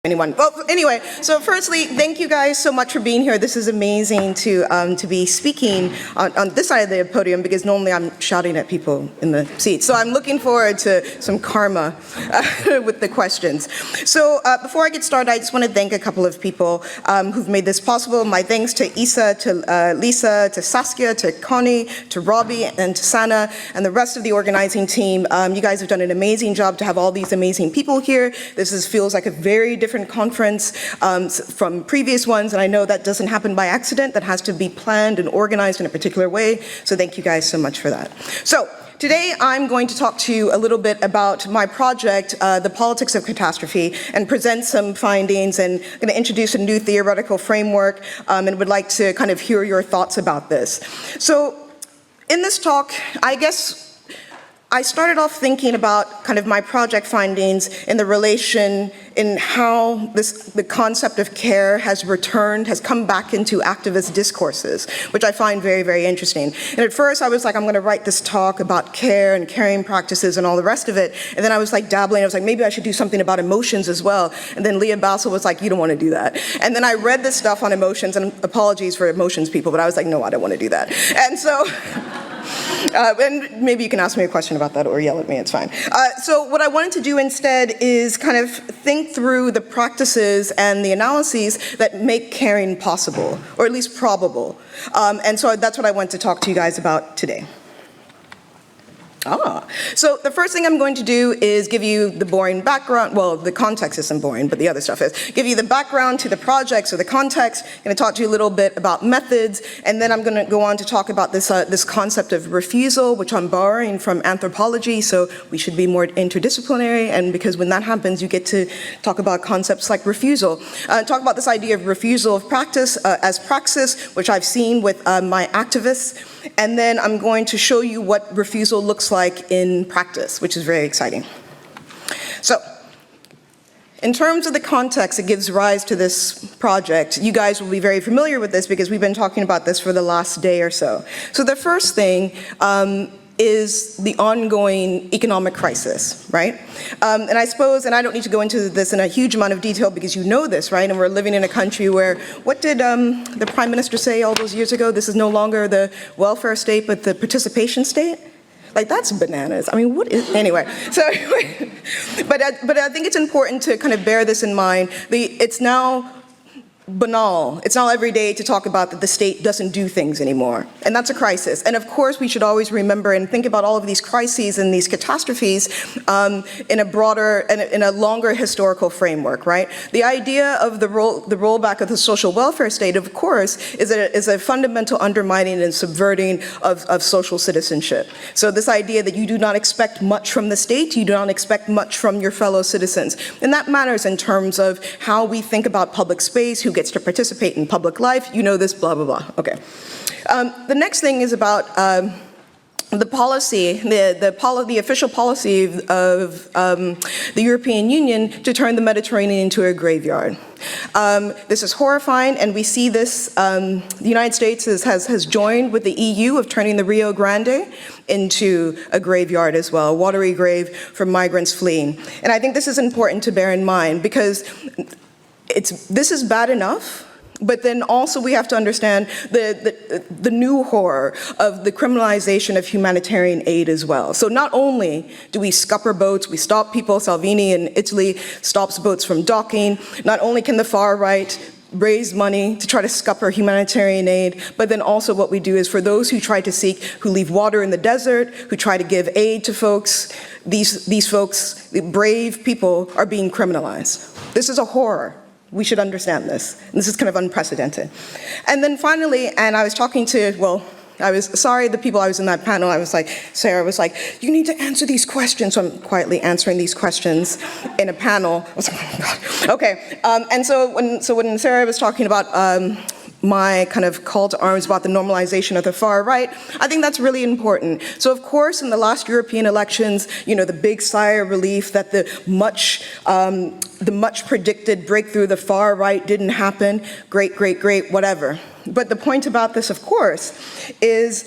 Anyone? Well, anyway, so firstly, thank you guys so much for being here. This is amazing to be speaking on this side of the podium because normally I'm shouting at people in the seats. So I'm looking forward to some karma with the questions. So before I get started, I just want to thank a couple of people who've made this possible. My thanks to Isa, to Lisa, to Saskia, to Connie, to Robbie, and to Sana, and the rest of the organizing team. You guys have done an amazing job to have all these amazing people here. This feels like a very different conference from previous ones, and I know that doesn't happen by accident. That has to be planned and organized in a particular way, so thank you guys so much for that. So today I'm going to talk to you a little bit about my project, The Politics of Catastrophe, and present some findings, and I'm going to introduce a new theoretical framework, and would like to kind of hear your thoughts about this. So in this talk, I guess I started off thinking about kind of my project findings in the relation in how the concept of care has returned, has come back into activist discourses, which I find very, very interesting. And at first I was like, I'm gonna write this talk about care and caring practices and all the rest of it. And then I was like dabbling, I was like, maybe I should do something about emotions as well. And then Leah Bassel was like, you don't wanna do that. And then I read this stuff on emotions, and apologies for emotions people, but I was like, no, I don't wanna do that. And so, and maybe you can ask me a question about that or yell at me, it's fine. So what I wanted to do instead is kind of think through the practices and the analyses that make caring possible, or at least probable. And so that's what I want to talk to you guys about today. So the first thing I'm going to do is give you the boring background. Well, the context isn't boring, but the other stuff is. Give you the background to the projects or the context. I'm going to talk to you a little bit about methods, and then I'm going to go on to talk about this concept of refusal, which I'm borrowing from anthropology, so we should be more interdisciplinary, and because when that happens, you get to talk about concepts like refusal. Talk about this idea of refusal of practice as praxis, which I've seen with my activists, and then I'm going to show you what refusal looks like in practice, which is very exciting. So, in terms of the context that gives rise to this project, you guys will be very familiar with this because we've been talking about this for the last day or so. So the first thing is the ongoing economic crisis, right? And I suppose, and I don't need to go into this in a huge amount of detail because you know this, right? And we're living in a country where, what did the Prime Minister say all those years ago? This is no longer the welfare state, but the participation state? Like, that's bananas. I mean, what is, anyway. So, but I think it's important to kind of bear this in mind. It's now banal. It's not every day to talk about that the state doesn't do things anymore. And that's a crisis. And of course, we should always remember and think about all of these crises and these catastrophes in a broader, in a longer historical framework, right? The idea of the rollback of the social welfare state, of course, is a fundamental undermining and subverting of social citizenship. So this idea that you do not expect much from the state, you do not expect much from your fellow citizens. And that matters in terms of how we think about public space, who gets to participate in public life. You know this, blah, blah, blah. Okay. The next thing is about the policy, the official policy of the European Union to turn the Mediterranean into a graveyard. This is horrifying, and we see this, the United States has joined with the EU of turning the Rio Grande into a graveyard as well, a watery grave for migrants fleeing. And I think this is important to bear in mind because this is bad enough, but then also we have to understand the new horror of the criminalization of humanitarian aid as well. So not only do we scupper boats, we stop people, Salvini in Italy stops boats from docking, not only can the far right raise money to try to scupper humanitarian aid, but then also what we do is for those who try to seek, who leave water in the desert, who try to give aid to folks, these folks, the brave people, are being criminalized. This is a horror. We should understand this. And this is kind of unprecedented. And then finally, and I was talking to, well, I was sorry, the people I was in that panel, I was like, Sarah was like, you need to answer these questions. So I'm quietly answering these questions in a panel. I was like, oh my God. Okay, and so when Sarah was talking about my kind of call to arms about the normalization of the far right, I think that's really important. So of course, in the last European elections, you know, the big sigh of relief that the much predicted breakthrough of the far right didn't happen, great, great, great, whatever. But the point about this, of course, is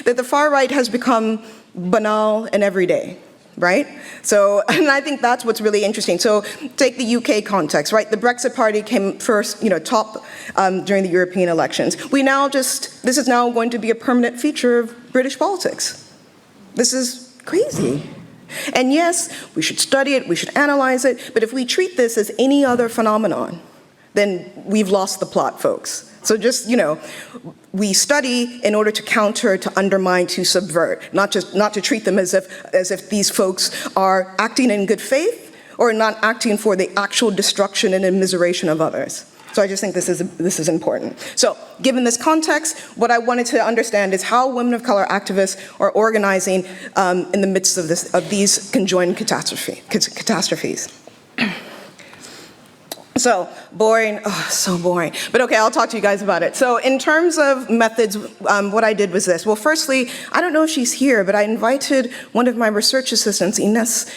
that the far right has become banal and everyday. right? So, and I think that's what's really interesting. So take the UK context, right? The Brexit Party came first, top during the European elections. This is now going to be a permanent feature of British politics. This is crazy. And yes, we should study it, we should analyze it, but if we treat this as any other phenomenon, then we've lost the plot, folks. So just, we study in order to counter, to undermine, to subvert, not to treat them as if these folks are acting in good faith or not acting for the actual destruction and immiseration of others. So I just think this is important. So given this context, what I wanted to understand is how women of color activists are organizing in the midst of these conjoined catastrophes. So, boring, so boring. But okay, I'll talk to you guys about it. So in terms of methods, what I did was this. Well, firstly, I don't know if she's here, but I invited one of my research assistants, Inez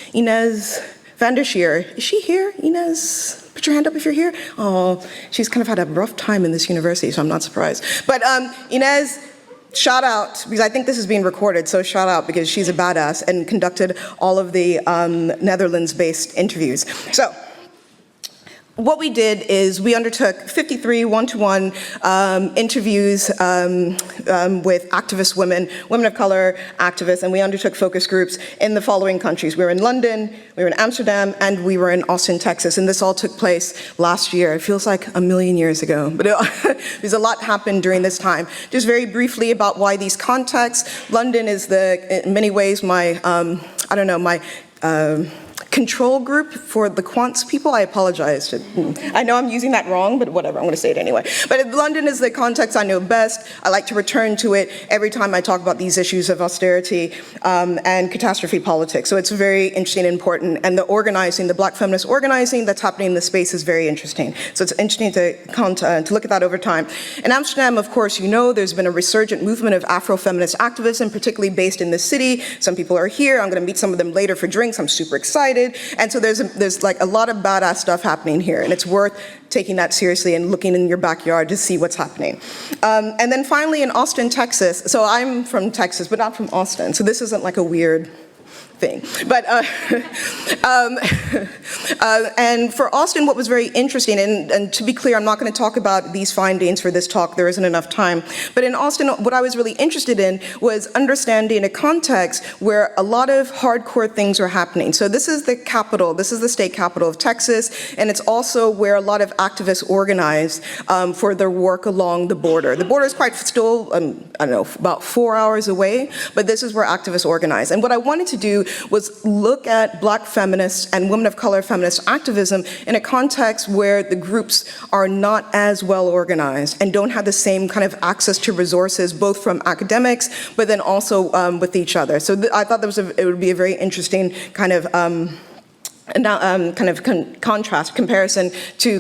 van der Scheer. Is she here, Inez? Put your hand up if you're here. Oh, she's kind of had a rough time in this university, so I'm not surprised. But Inez, shout out, because I think this is being recorded, so shout out because she's a badass and conducted all of the Netherlands-based interviews. So, what we did is we undertook 53 one-to-one interviews with activist women of color activists, and we undertook focus groups in the following countries. We were in London, we were in Amsterdam, and we were in Austin, Texas, and this all took place last year. It feels like a million years ago, but there's a lot happened during this time. Just very briefly about why these contexts. London is in many ways my, control group for the quants people. I apologize. I know I'm using that wrong, but whatever, I'm going to say it anyway. But London is the context I know best. I like to return to it every time I talk about these issues of austerity and catastrophe politics. So it's very interesting and important. And the organizing, the Black feminist organizing that's happening in the space is very interesting. So it's interesting to look at that over time. In Amsterdam, of course, there's been a resurgent movement of Afro-feminist activism, particularly based in the city. Some people are here. I'm going to meet some of them later for drinks. I'm super excited. And so there's like a lot of badass stuff happening here, and it's worth taking that seriously and looking in your backyard to see what's happening. And then finally in Austin, Texas, so I'm from Texas, but not from Austin, so this isn't like a weird thing. But, and for Austin, what was very interesting, and to be clear, I'm not going to talk about these findings for this talk, there isn't enough time, but in Austin, what I was really interested in was understanding a context where a lot of hardcore things are happening. So this is the capital, this is the state capital of Texas, and it's also where a lot of activists organize for their work along the border. The border is quite still, about 4 hours away, but this is where activists organize. And what I wanted to do was look at Black feminists and women of color feminist activism in a context where the groups are not as well organized and don't have the same kind of access to resources, both from academics, but then also with each other. So I thought it would be a very interesting kind of contrast, comparison to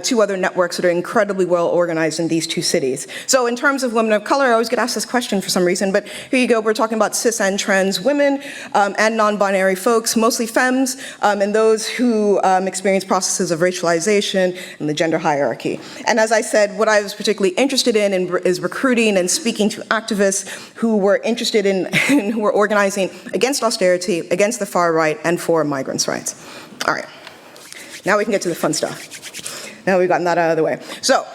two other networks that are incredibly well organized in these two cities. So in terms of women of color, I always get asked this question for some reason, but here you go, we're talking about cis and trans women and non-binary folks, mostly femmes, and those who experience processes of racialization and the gender hierarchy. And as I said, what I was particularly interested in is recruiting and speaking to activists who were interested in, who were organizing against austerity, against the far right, and for migrants' rights. All right, now we can get to the fun stuff. Now we've gotten that out of the way. So,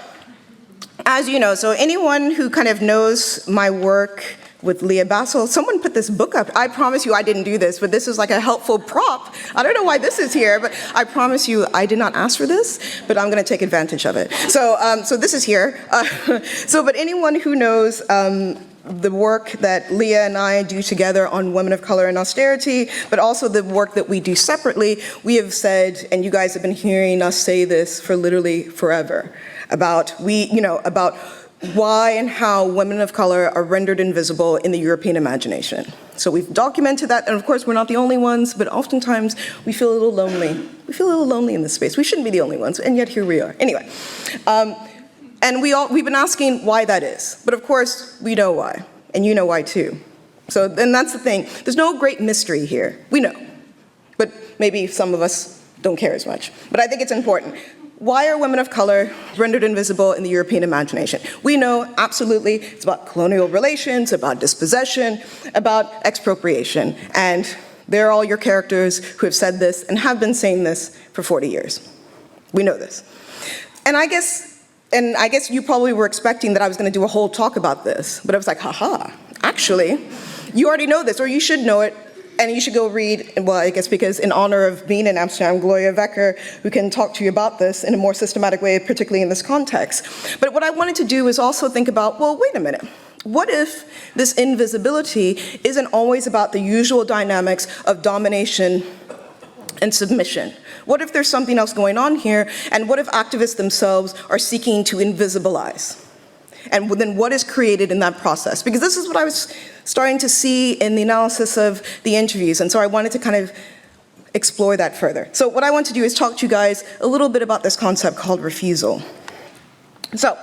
as you know, so anyone who kind of knows my work with Leah Bassel, someone put this book up. I promise you I didn't do this, but this is like a helpful prop. I don't know why this is here, but I promise you I did not ask for this, but I'm gonna take advantage of it. So, so this is here. But anyone who knows the work that Leah and I do together on women of color and austerity, but also the work that we do separately, we have said, and you guys have been hearing us say this for literally forever, about why and how women of color are rendered invisible in the European imagination. So we've documented that, and of course we're not the only ones, but oftentimes we feel a little lonely. We feel a little lonely in this space. We shouldn't be the only ones, and yet here we are. Anyway. And we've been asking why that is. But of course, we know why. And you know why too. So, and that's the thing. There's no great mystery here. We know. But maybe some of us don't care as much. But I think it's important. Why are women of color rendered invisible in the European imagination? We know, absolutely, it's about colonial relations, about dispossession, about expropriation. And They're all your characters who have said this and have been saying this for 40 years. We know this. And I guess you probably were expecting that I was going to do a whole talk about this, but I was like, haha, actually, you already know this, or you should know it, and you should go read, well, I guess because in honor of being in Amsterdam, Gloria Wekker, who can talk to you about this in a more systematic way, particularly in this context. But what I wanted to do is also think about, well, wait a minute. What if this invisibility isn't always about the usual dynamics of domination and submission? What if there's something else going on here? And what if activists themselves are seeking to invisibilize? And then what is created in that process? Because this is what I was starting to see in the analysis of the interviews, and so I wanted to kind of explore that further. So what I want to do is talk to you guys a little bit about this concept called refusal. So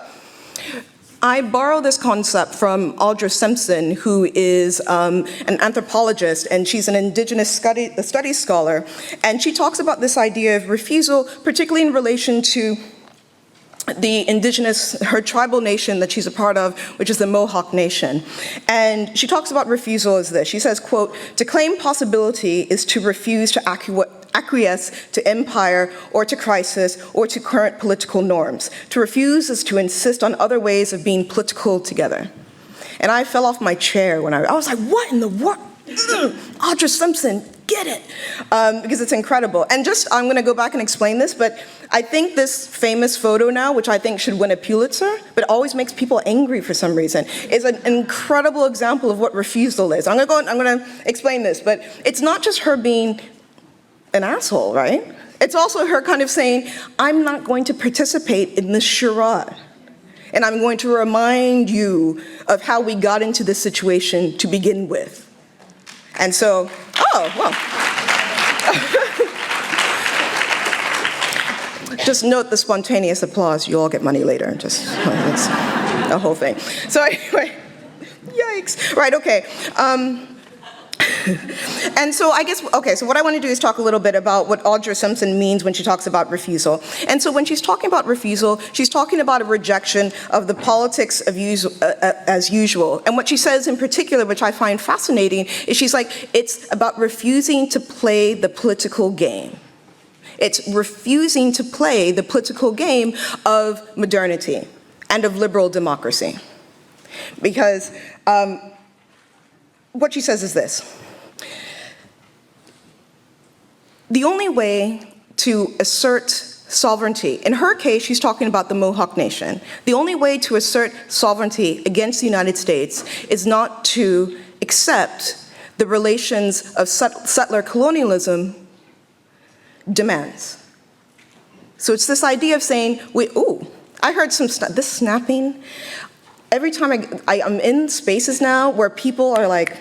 I borrow this concept from Audra Simpson, who is an anthropologist, and she's an indigenous studies scholar, and she talks about this idea of refusal, particularly in relation to her tribal nation that she's a part of, which is the Mohawk Nation. And she talks about refusal as this. She says, quote, "To claim possibility is to refuse to acquiesce to empire or to crisis or to current political norms. To refuse is to insist on other ways of being political together." And I fell off my chair when I was like, what in the world? Audra Simpson, get it. Because it's incredible. And I'm going to go back and explain this, but I think this famous photo now, which I think should win a Pulitzer, but always makes people angry for some reason, is an incredible example of what refusal is. I'm going to explain this, but it's not just her being an asshole, right? It's also her kind of saying, I'm not going to participate in this charade. And I'm going to remind you of how we got into this situation to begin with. And so, oh, well. Just note the spontaneous applause. You all get money later. Just, it's the whole thing. So anyway, yikes. Right, okay. And so I guess, okay, so what I want to do is talk a little bit about what Audra Simpson means when she talks about refusal. And so when she's talking about refusal, she's talking about a rejection of the politics of as usual. And what she says in particular, which I find fascinating, is she's like, it's about refusing to play the political game. It's refusing to play the political game of modernity and of liberal democracy. Because what she says is this. The only way to assert sovereignty, in her case, she's talking about the Mohawk Nation. The only way to assert sovereignty against the United States is not to accept the relations of settler colonialism demands. So it's this idea of saying, I heard this snapping. Every time I'm in spaces now where people are like,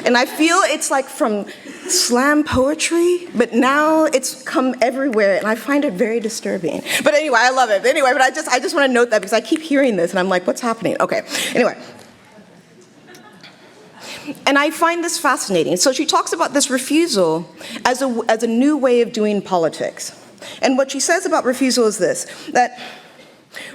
and I feel it's like from slam poetry, but now it's come everywhere, and I find it very disturbing. But anyway, I love it. But anyway, but I just want to note that because I keep hearing this, and I'm like, what's happening? Okay, anyway. And I find this fascinating. So she talks about this refusal as a new way of doing politics. And what she says about refusal is this, that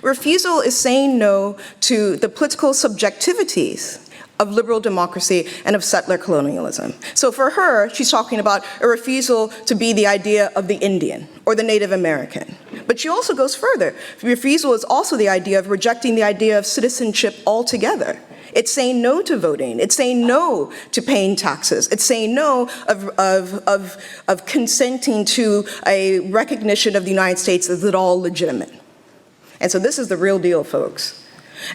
refusal is saying no to the political subjectivities of liberal democracy and of settler colonialism. So for her, she's talking about a refusal to be the idea of the Indian or the Native American. But she also goes further. Refusal is also the idea of rejecting the idea of citizenship altogether. It's saying no to voting. It's saying no to paying taxes. It's saying no of consenting to a recognition of the United States as at all legitimate. And so this is the real deal, folks.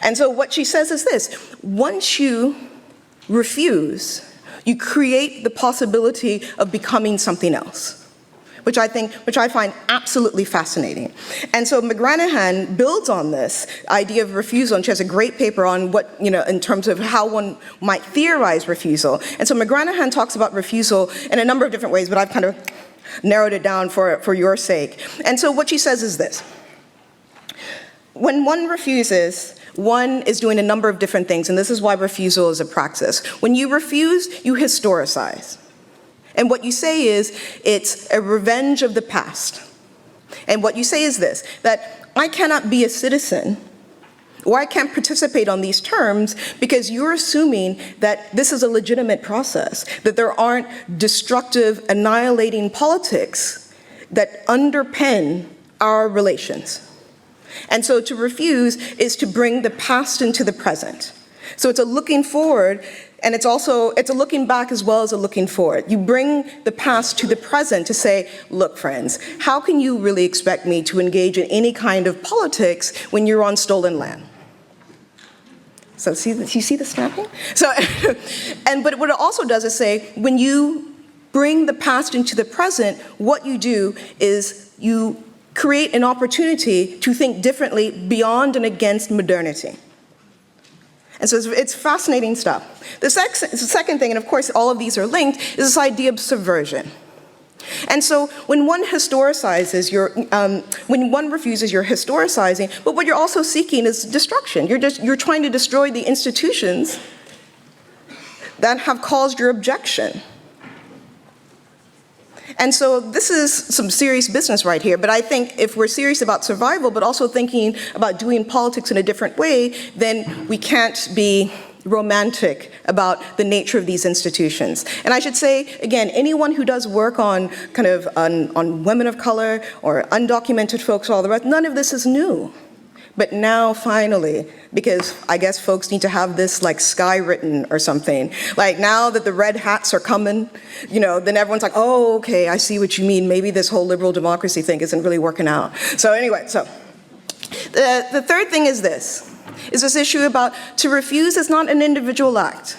And so what she says is this: once you refuse, you create the possibility of becoming something else, which I find absolutely fascinating. And so McGranahan builds on this idea of refusal, and she has a great paper on what, in terms of how one might theorize refusal. And so McGranahan talks about refusal in a number of different ways, but I've kind of narrowed it down for your sake. And so what she says is this: when one refuses, one is doing a number of different things, and this is why refusal is a praxis. When you refuse, you historicize. And what you say is, it's a revenge of the past. And what you say is this, that I cannot be a citizen or I can't participate on these terms because you're assuming that this is a legitimate process, that there aren't destructive, annihilating politics that underpin our relations. And so to refuse is to bring the past into the present. So it's a looking forward, and it's a looking back as well as a looking forward. You bring the past to the present to say, look, friends, how can you really expect me to engage in any kind of politics when you're on stolen land? So you see the snapping? So, but what it also does is say, when you bring the past into the present, what you do is you create an opportunity to think differently beyond and against modernity. And so it's fascinating stuff. The second thing, and of course all of these are linked, is this idea of subversion. And so when one historicizes, when one refuses, you're historicizing, but what you're also seeking is destruction. You're trying to destroy the institutions that have caused your objection. And so this is some serious business right here, but I think if we're serious about survival, but also thinking about doing politics in a different way, then we can't be romantic about the nature of these institutions. And I should say, again, anyone who does work on on women of color or undocumented folks, all the rest, none of this is new. But now, finally, because I guess folks need to have this like sky written or something, like now that the red hats are coming, then everyone's like, oh, okay, I see what you mean. Maybe this whole liberal democracy thing isn't really working out. So anyway, the third thing is this issue about to refuse is not an individual act.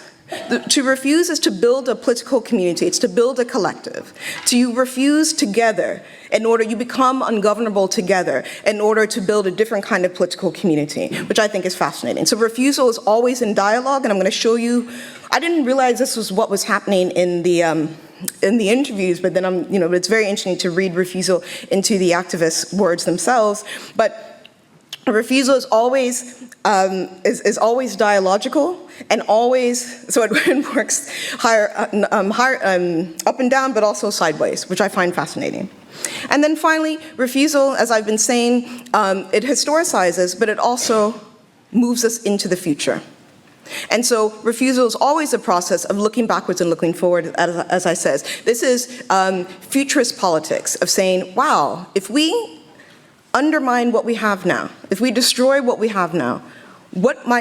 To refuse is to build a political community. It's to build a collective. To refuse together in order you become ungovernable together in order to build a different kind of political community, which I think is fascinating. So refusal is always in dialogue, and I'm going to show you. I didn't realize this was what was happening in the interviews, but then it's very interesting to read refusal into the activists' words themselves. But refusal is always dialogical and always, so it works higher, up and down, but also sideways, which I find fascinating. And then finally, refusal, as I've been saying, it historicizes, but it also moves us into the future. And so refusal is always a process of looking backwards and looking forward, as I said. This is futurist politics of saying, wow, if we undermine what we have now, if we destroy what we have now,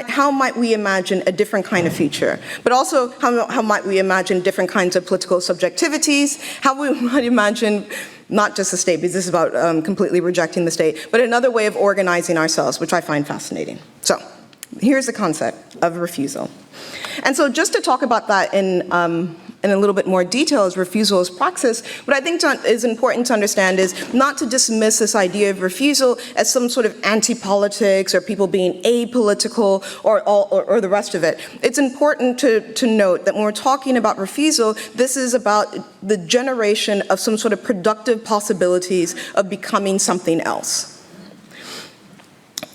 how might we imagine a different kind of future? But also, how might we imagine different kinds of political subjectivities? How we might imagine not just the state, because this is about completely rejecting the state, but another way of organizing ourselves, which I find fascinating. So here's the concept of refusal. And so just to talk about that in a little bit more detail as refusal as praxis, what I think is important to understand is not to dismiss this idea of refusal as some sort of anti-politics or people being apolitical or the rest of it. It's important to note that when we're talking about refusal, this is about the generation of some sort of productive possibilities of becoming something else.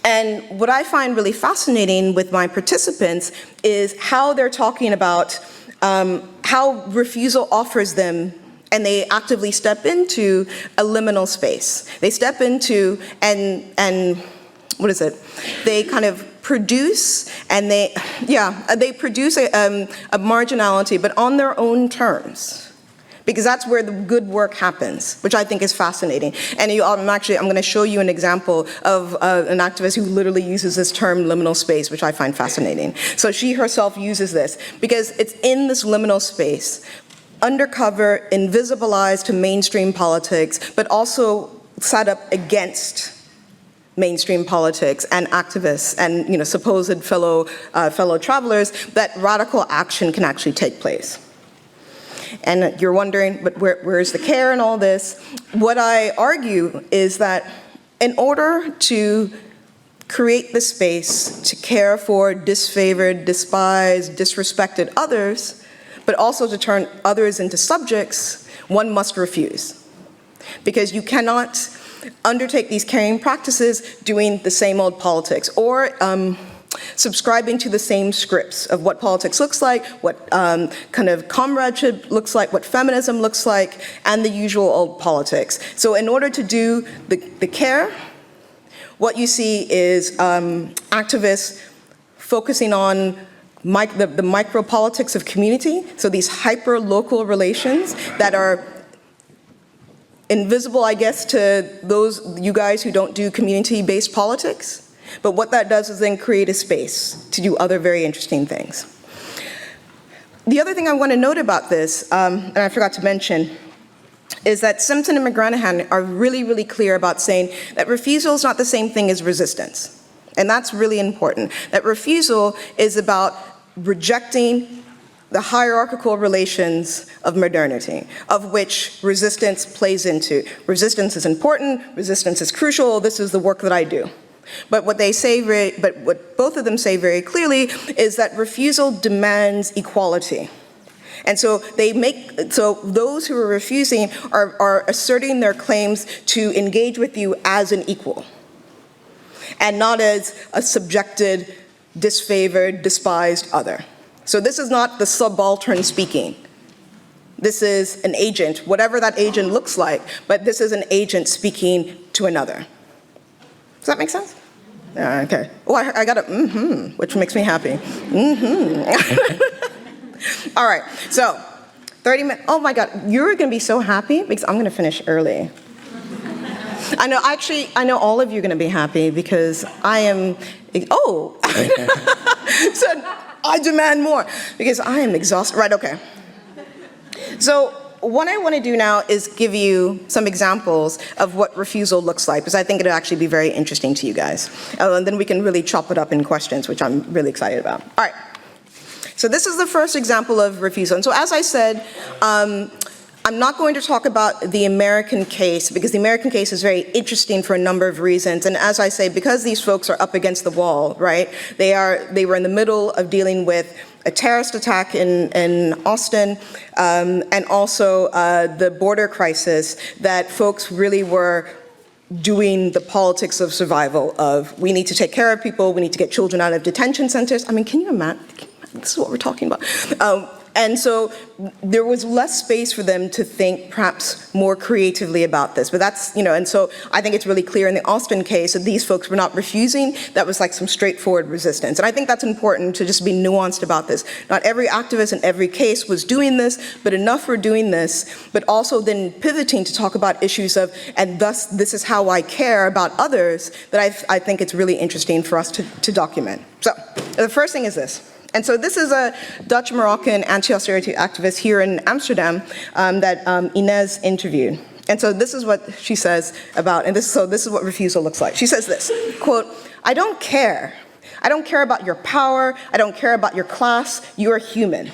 And what I find really fascinating with my participants is how they're talking about how refusal offers them, and they actively step into a liminal space. They step into and what is it? They kind of produce and they produce a marginality, but on their own terms. Because that's where the good work happens, which I think is fascinating. And I'm going to show you an example of an activist who literally uses this term liminal space, which I find fascinating. So she herself uses this because it's in this liminal space, undercover, invisibilized to mainstream politics, but also set up against mainstream politics and activists and supposed fellow travelers, that radical action can actually take place. And you're wondering, but where's the care in all this? What I argue is that in order to create the space to care for disfavored, despised, disrespected others, but also to turn others into subjects, one must refuse. Because you cannot undertake these caring practices doing the same old politics or subscribing to the same scripts of what politics looks like, what kind of comradeship looks like, what feminism looks like, and the usual old politics. So in order to do the care, what you see is activists focusing on the micro-politics of community, so these hyper-local relations that are invisible, I guess, to you guys who don't do community-based politics. But what that does is then create a space to do other very interesting things. The other thing I want to note about this, and I forgot to mention, is that Simpson and McGranahan are really, really clear about saying that refusal is not the same thing as resistance. And that's really important. That refusal is about rejecting the hierarchical relations of modernity, of which resistance plays into. Resistance is important, resistance is crucial, this is the work that I do. But what both of them say very clearly is that refusal demands equality. And so those who are refusing are asserting their claims to engage with you as an equal, and not as a subjected, disfavored, despised other. So this is not the subaltern speaking. This is an agent, whatever that agent looks like, but this is an agent speaking to another. Does that make sense? Okay. Oh, I got a which makes me happy. All right, so 30 minutes. Oh my God, you're gonna be so happy because I'm gonna finish early. I know all of you are gonna be happy because I am, so I demand more because I am exhausted. Right, okay. So what I want to do now is give you some examples of what refusal looks like, because I think it'll actually be very interesting to you guys. And then we can really chop it up in questions, which I'm really excited about. All right. So this is the first example of refusal. And so as I said, I'm not going to talk about the American case, because the American case is very interesting for a number of reasons. And as I say, because these folks are up against the wall, right? They were in the middle of dealing with a terrorist attack in Austin, and also the border crisis, that folks really were doing the politics of survival of, we need to take care of people, we need to get children out of detention centers. I mean, can you imagine? This is what we're talking about. And so there was less space for them to think perhaps more creatively about this. But that's, and so I think it's really clear in the Austin case that these folks were not refusing. That was like some straightforward resistance. And I think that's important to just be nuanced about this. Not every activist in every case was doing this, but enough were doing this, but also then pivoting to talk about issues of, and thus this is how I care about others, that I think it's really interesting for us to document. So the first thing is this. And so this is a Dutch-Moroccan anti-austerity activist here in Amsterdam that Inez interviewed. And so this is what she says about, this is what refusal looks like. She says this, quote, "I don't care. I don't care about your power. I don't care about your class. You are human.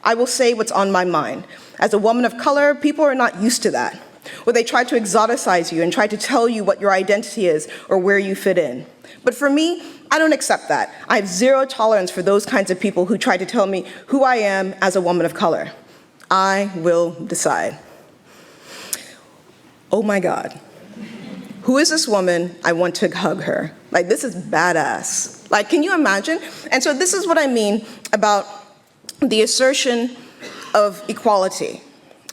I will say what's on my mind. As a woman of color, people are not used to that. Where they try to exoticize you and try to tell you what your identity is or where you fit in. But for me, I don't accept that. I have zero tolerance for those kinds of people who try to tell me who I am as a woman of color. I will decide." Oh my God. Who is this woman? I want to hug her. Like, this is badass. Like, can you imagine? And so this is what I mean about the assertion of equality,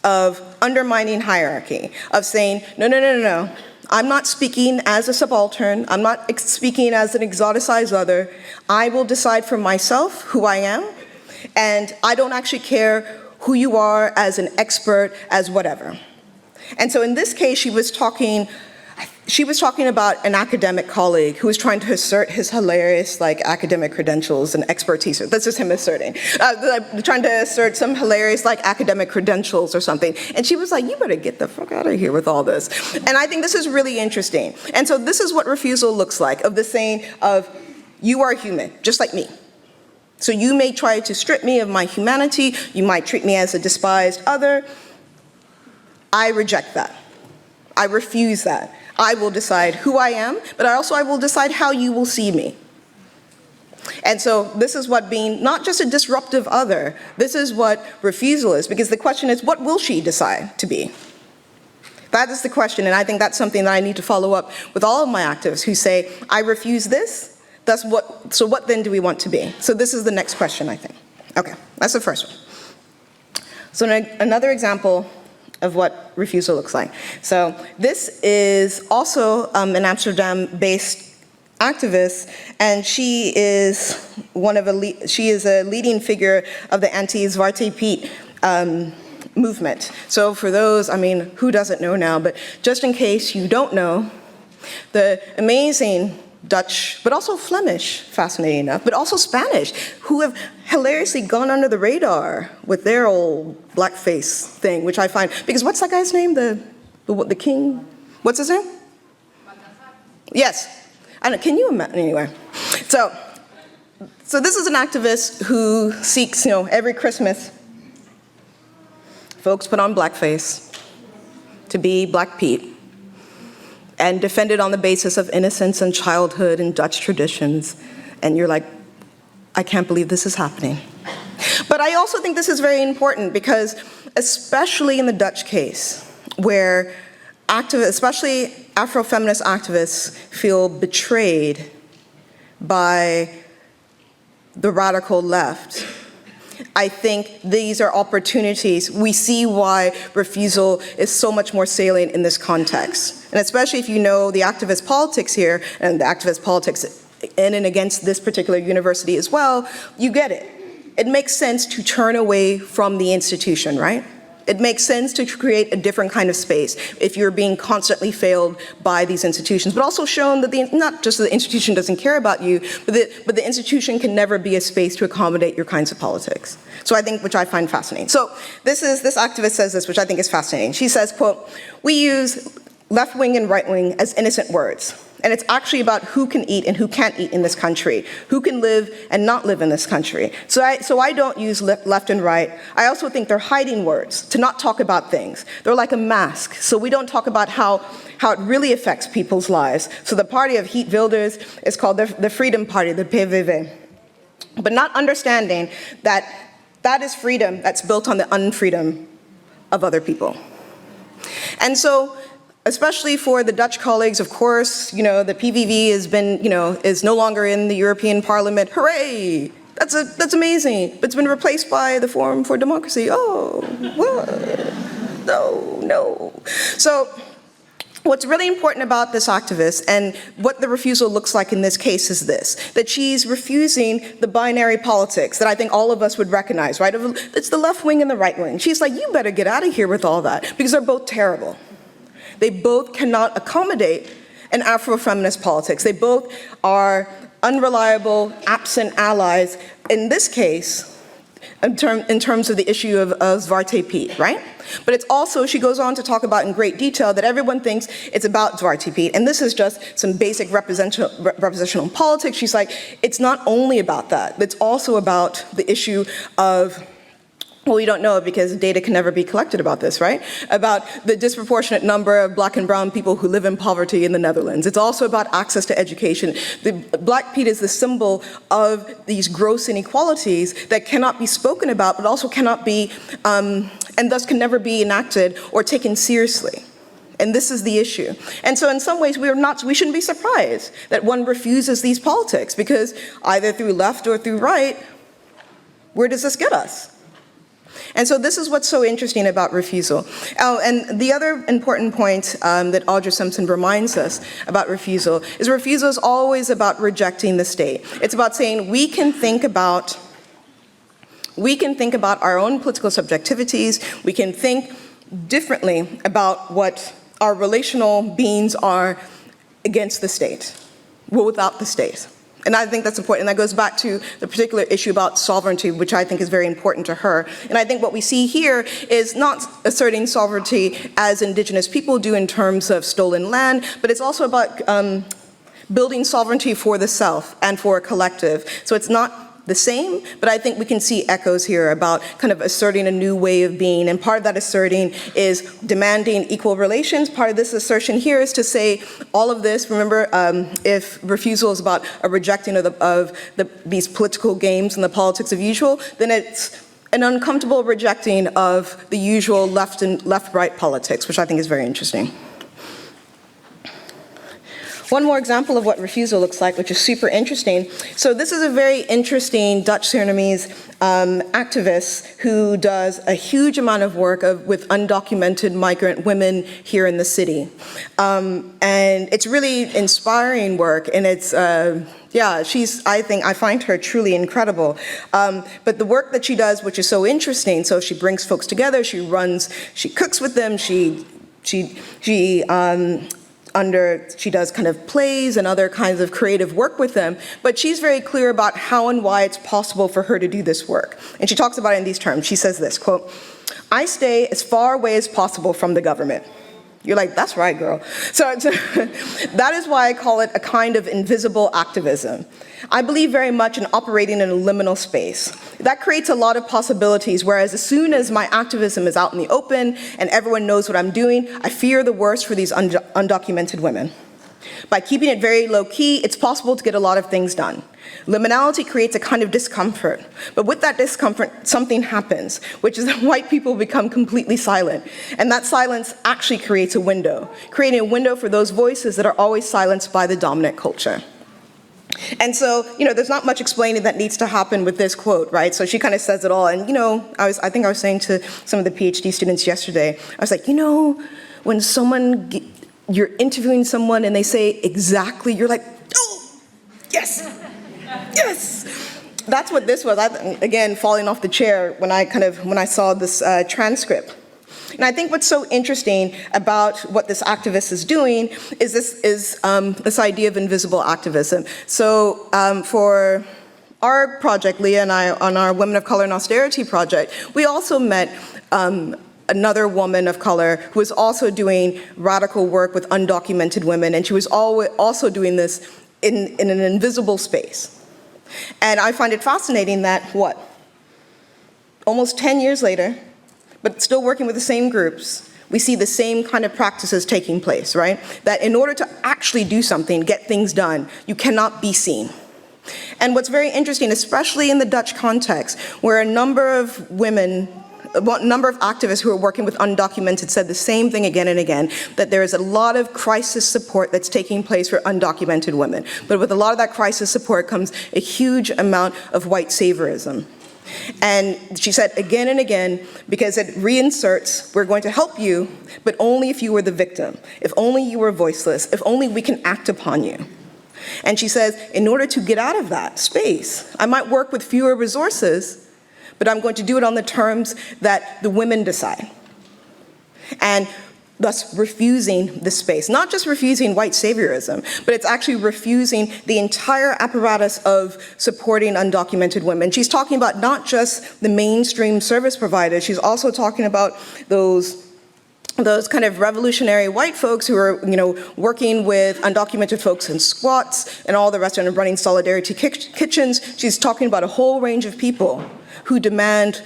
of undermining hierarchy, of saying, no. I'm not speaking as a subaltern. I'm not speaking as an exoticized other. I will decide for myself who I am, and I don't actually care who you are as an expert, as whatever. And so in this case, she was talking about an academic colleague who was trying to assert his hilarious academic credentials and expertise. That's just him asserting. Trying to assert some hilarious academic credentials or something. And she was like, you better get the fuck out of here with all this. And I think this is really interesting. And so this is what refusal looks like, of the saying of, you are human, just like me. So you may try to strip me of my humanity. You might treat me as a despised other. I reject that. I refuse that. I will decide who I am, but I will decide how you will see me. And so this is what being not just a disruptive other, this is what refusal is, because the question is, what will she decide to be? That is the question, and I think that's something that I need to follow up with all of my activists who say, I refuse this, so what then do we want to be? So this is the next question, I think. Okay, that's the first one. So another example of what refusal looks like. So this is also an Amsterdam-based activist, and she is a leading figure of the anti-Zwarte Piet movement. So for those, I mean, who doesn't know now, but just in case you don't know, the amazing Dutch, but also Flemish, fascinating enough, but also Spanish, who have hilariously gone under the radar with their old blackface thing, which I find, because what's that guy's name, the king? What's his name? Yes. I don't know, can you imagine, anyway. So this is an activist who seeks, every Christmas, folks put on blackface to be Black Pete and defend it on the basis of innocence and childhood and Dutch traditions. And you're like, I can't believe this is happening. But I also think this is very important because, especially in the Dutch case, where activists, especially Afro-feminist activists, feel betrayed by the radical left, I think these are opportunities. We see why refusal is so much more salient in this context. And especially if you know the activist politics here, and the activist politics in and against this particular university as well, you get it. It makes sense to turn away from the institution, right? It makes sense to create a different kind of space if you're being constantly failed by these institutions, but also shown that not just the institution doesn't care about you, but the institution can never be a space to accommodate your kinds of politics. So I think, which I find fascinating. So this activist says this, which I think is fascinating. She says, quote, "We use left wing and right wing as innocent words. And it's actually about who can eat and who can't eat in this country, who can live and not live in this country. So I don't use left and right. I also think they're hiding words to not talk about things. They're like a mask, so we don't talk about how it really affects people's lives. So the party of Geert Wilders is called the Freedom Party, the PVV. But not understanding that that is freedom that's built on the unfreedom of other people." And so, especially for the Dutch colleagues, of course, the PVV is no longer in the European Parliament. Hooray! That's amazing. But it's been replaced by the Forum for Democracy. Oh, what? No. So what's really important about this activist and what the refusal looks like in this case is this, that she's refusing the binary politics that I think all of us would recognize, right? It's the left wing and the right wing. She's like, you better get out of here with all that because they're both terrible. They both cannot accommodate an Afro-feminist politics. They both are unreliable, absent allies, in this case, in terms of the issue of Zwarte Piet, right? But it's also, she goes on to talk about in great detail that everyone thinks it's about Zwarte Piet, and this is just some basic representational politics. She's like, it's not only about that, it's also about the issue of, well, we don't know it because data can never be collected about this, right? About the disproportionate number of Black and brown people who live in poverty in the Netherlands. It's also about access to education. The Black Piet is the symbol of these gross inequalities that cannot be spoken about, but also cannot be, and thus can never be enacted or taken seriously. And this is the issue. And so in some ways, we shouldn't be surprised that one refuses these politics because either through left or through right, where does this get us? And so this is what's so interesting about refusal. Oh, and the other important point that Audra Simpson reminds us about refusal is always about rejecting the state. It's about saying we can think about our own political subjectivities, we can think differently about what our relational beings are against the state, well, without the state. And I think that's important, and that goes back to the particular issue about sovereignty, which I think is very important to her. And I think what we see here is not asserting sovereignty as indigenous people do in terms of stolen land, but it's also about building sovereignty for the self and for a collective. So it's not the same, but I think we can see echoes here about kind of asserting a new way of being. And part of that asserting is demanding equal relations. Part of this assertion here is to say all of this, remember, if refusal is about a rejecting of these political games and the politics of usual, then it's an uncomfortable rejecting of the usual left-right politics, which I think is very interesting. One more example of what refusal looks like, which is super interesting. So this is a very interesting Dutch-Surinamese activist who does a huge amount of work with undocumented migrant women here in the city. And it's really inspiring work, and it's, yeah, I find her truly incredible. But the work that she does, which is so interesting, so she brings folks together, she cooks with them, she does kind of plays and other kinds of creative work with them, but she's very clear about how and why it's possible for her to do this work. And she talks about it in these terms. She says this, quote, "I stay as far away as possible from the government." You're like, that's right, girl. So that is why I call it a kind of invisible activism. I believe very much in operating in a liminal space. That creates a lot of possibilities, whereas as soon as my activism is out in the open and everyone knows what I'm doing, I fear the worst for these undocumented women. By keeping it very low-key, it's possible to get a lot of things done. Liminality creates a kind of discomfort, but with that discomfort, something happens, which is that white people become completely silent, and that silence actually creates a window, creating a window for those voices that are always silenced by the dominant culture. And so, there's not much explaining that needs to happen with this quote, right? So she kind of says it all, and I think I was saying to some of the PhD students yesterday, I was like, when you're interviewing someone and they say exactly, you're like, oh, yes, yes. That's what this was. Again, falling off the chair when I saw this transcript. And I think what's so interesting about what this activist is doing is this idea of invisible activism. So for our project, Leah and I, on our Women of Color and Austerity project, we also met another woman of color who was also doing radical work with undocumented women, and she was also doing this in an invisible space. And I find it fascinating that, almost 10 years later, but still working with the same groups, we see the same kind of practices taking place, right? That in order to actually do something, get things done, you cannot be seen. And what's very interesting, especially in the Dutch context, where a number of activists who are working with undocumented said the same thing again and again, that there is a lot of crisis support that's taking place for undocumented women. But with a lot of that crisis support comes a huge amount of white saviorism. And she said again and again, because it reinserts, we're going to help you, but only if you were the victim, if only you were voiceless, if only we can act upon you. And she says, in order to get out of that space, I might work with fewer resources, but I'm going to do it on the terms that the women decide. And thus refusing the space. Not just refusing white saviorism, but it's actually refusing the entire apparatus of supporting undocumented women. She's talking about not just the mainstream service providers, she's also talking about those kind of revolutionary white folks who are, working with undocumented folks in squats and all the rest, and running solidarity kitchens. She's talking about a whole range of people who demand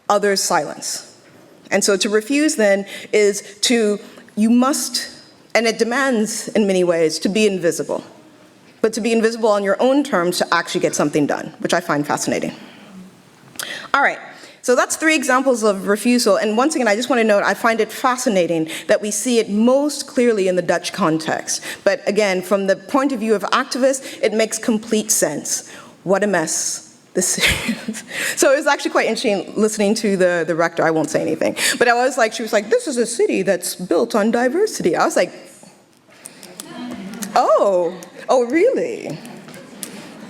others' silence. And so to refuse then is you must, and it demands in many ways, to be invisible. But to be invisible on your own terms to actually get something done, which I find fascinating. All right. So that's 3 examples of refusal, and once again, I just want to note, I find it fascinating that we see it most clearly in the Dutch context. But again, from the point of view of activists, it makes complete sense. What a mess this is. So it was actually quite interesting listening to the rector. I won't say anything, but she was like, this is a city that's built on diversity. I was like, oh, really?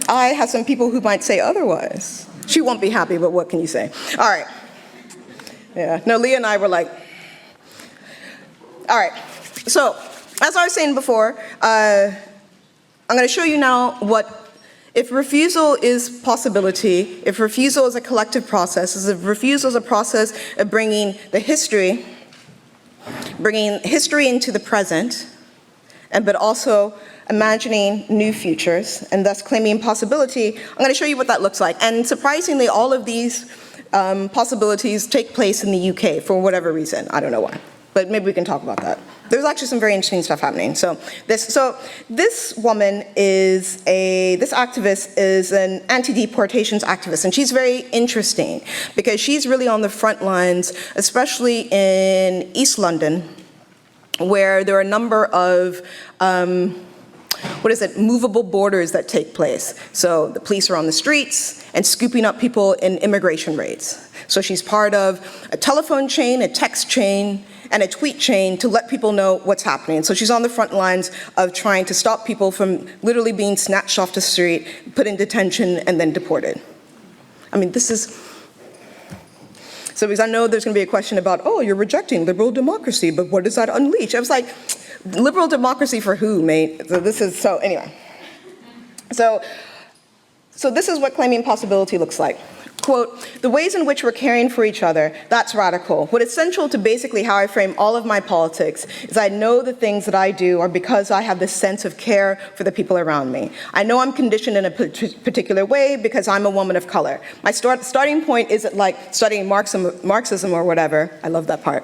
I have some people who might say otherwise. She won't be happy, but what can you say? All right. Yeah, no, Leah and I were like, all right. So, as I was saying before, I'm going to show you now if refusal is possibility, if refusal is a collective process, if refusal is a process of bringing history into the present, but also imagining new futures, and thus claiming possibility, I'm going to show you what that looks like. And surprisingly, all of these possibilities take place in the UK for whatever reason. I don't know why, but maybe we can talk about that. There's actually some very interesting stuff happening. So this woman this activist is an anti-deportations activist, and she's very interesting because she's really on the front lines, especially in East London, where there are a number of movable borders that take place. So the police are on the streets and scooping up people in immigration raids. So she's part of a telephone chain, a text chain, and a tweet chain to let people know what's happening. So she's on the front lines of trying to stop people from literally being snatched off the street, put in detention, and then deported. I mean, this is, so because I know there's gonna be a question about, oh, you're rejecting liberal democracy, but what does that unleash? I was like, liberal democracy for who, mate? So this is, so anyway. So this is what claiming possibility looks like. Quote, the ways in which we're caring for each other, that's radical. What is central to basically how I frame all of my politics is I know the things that I do are because I have this sense of care for the people around me. I know I'm conditioned in a particular way because I'm a woman of color. My starting point isn't like studying Marxism or whatever. I love that part.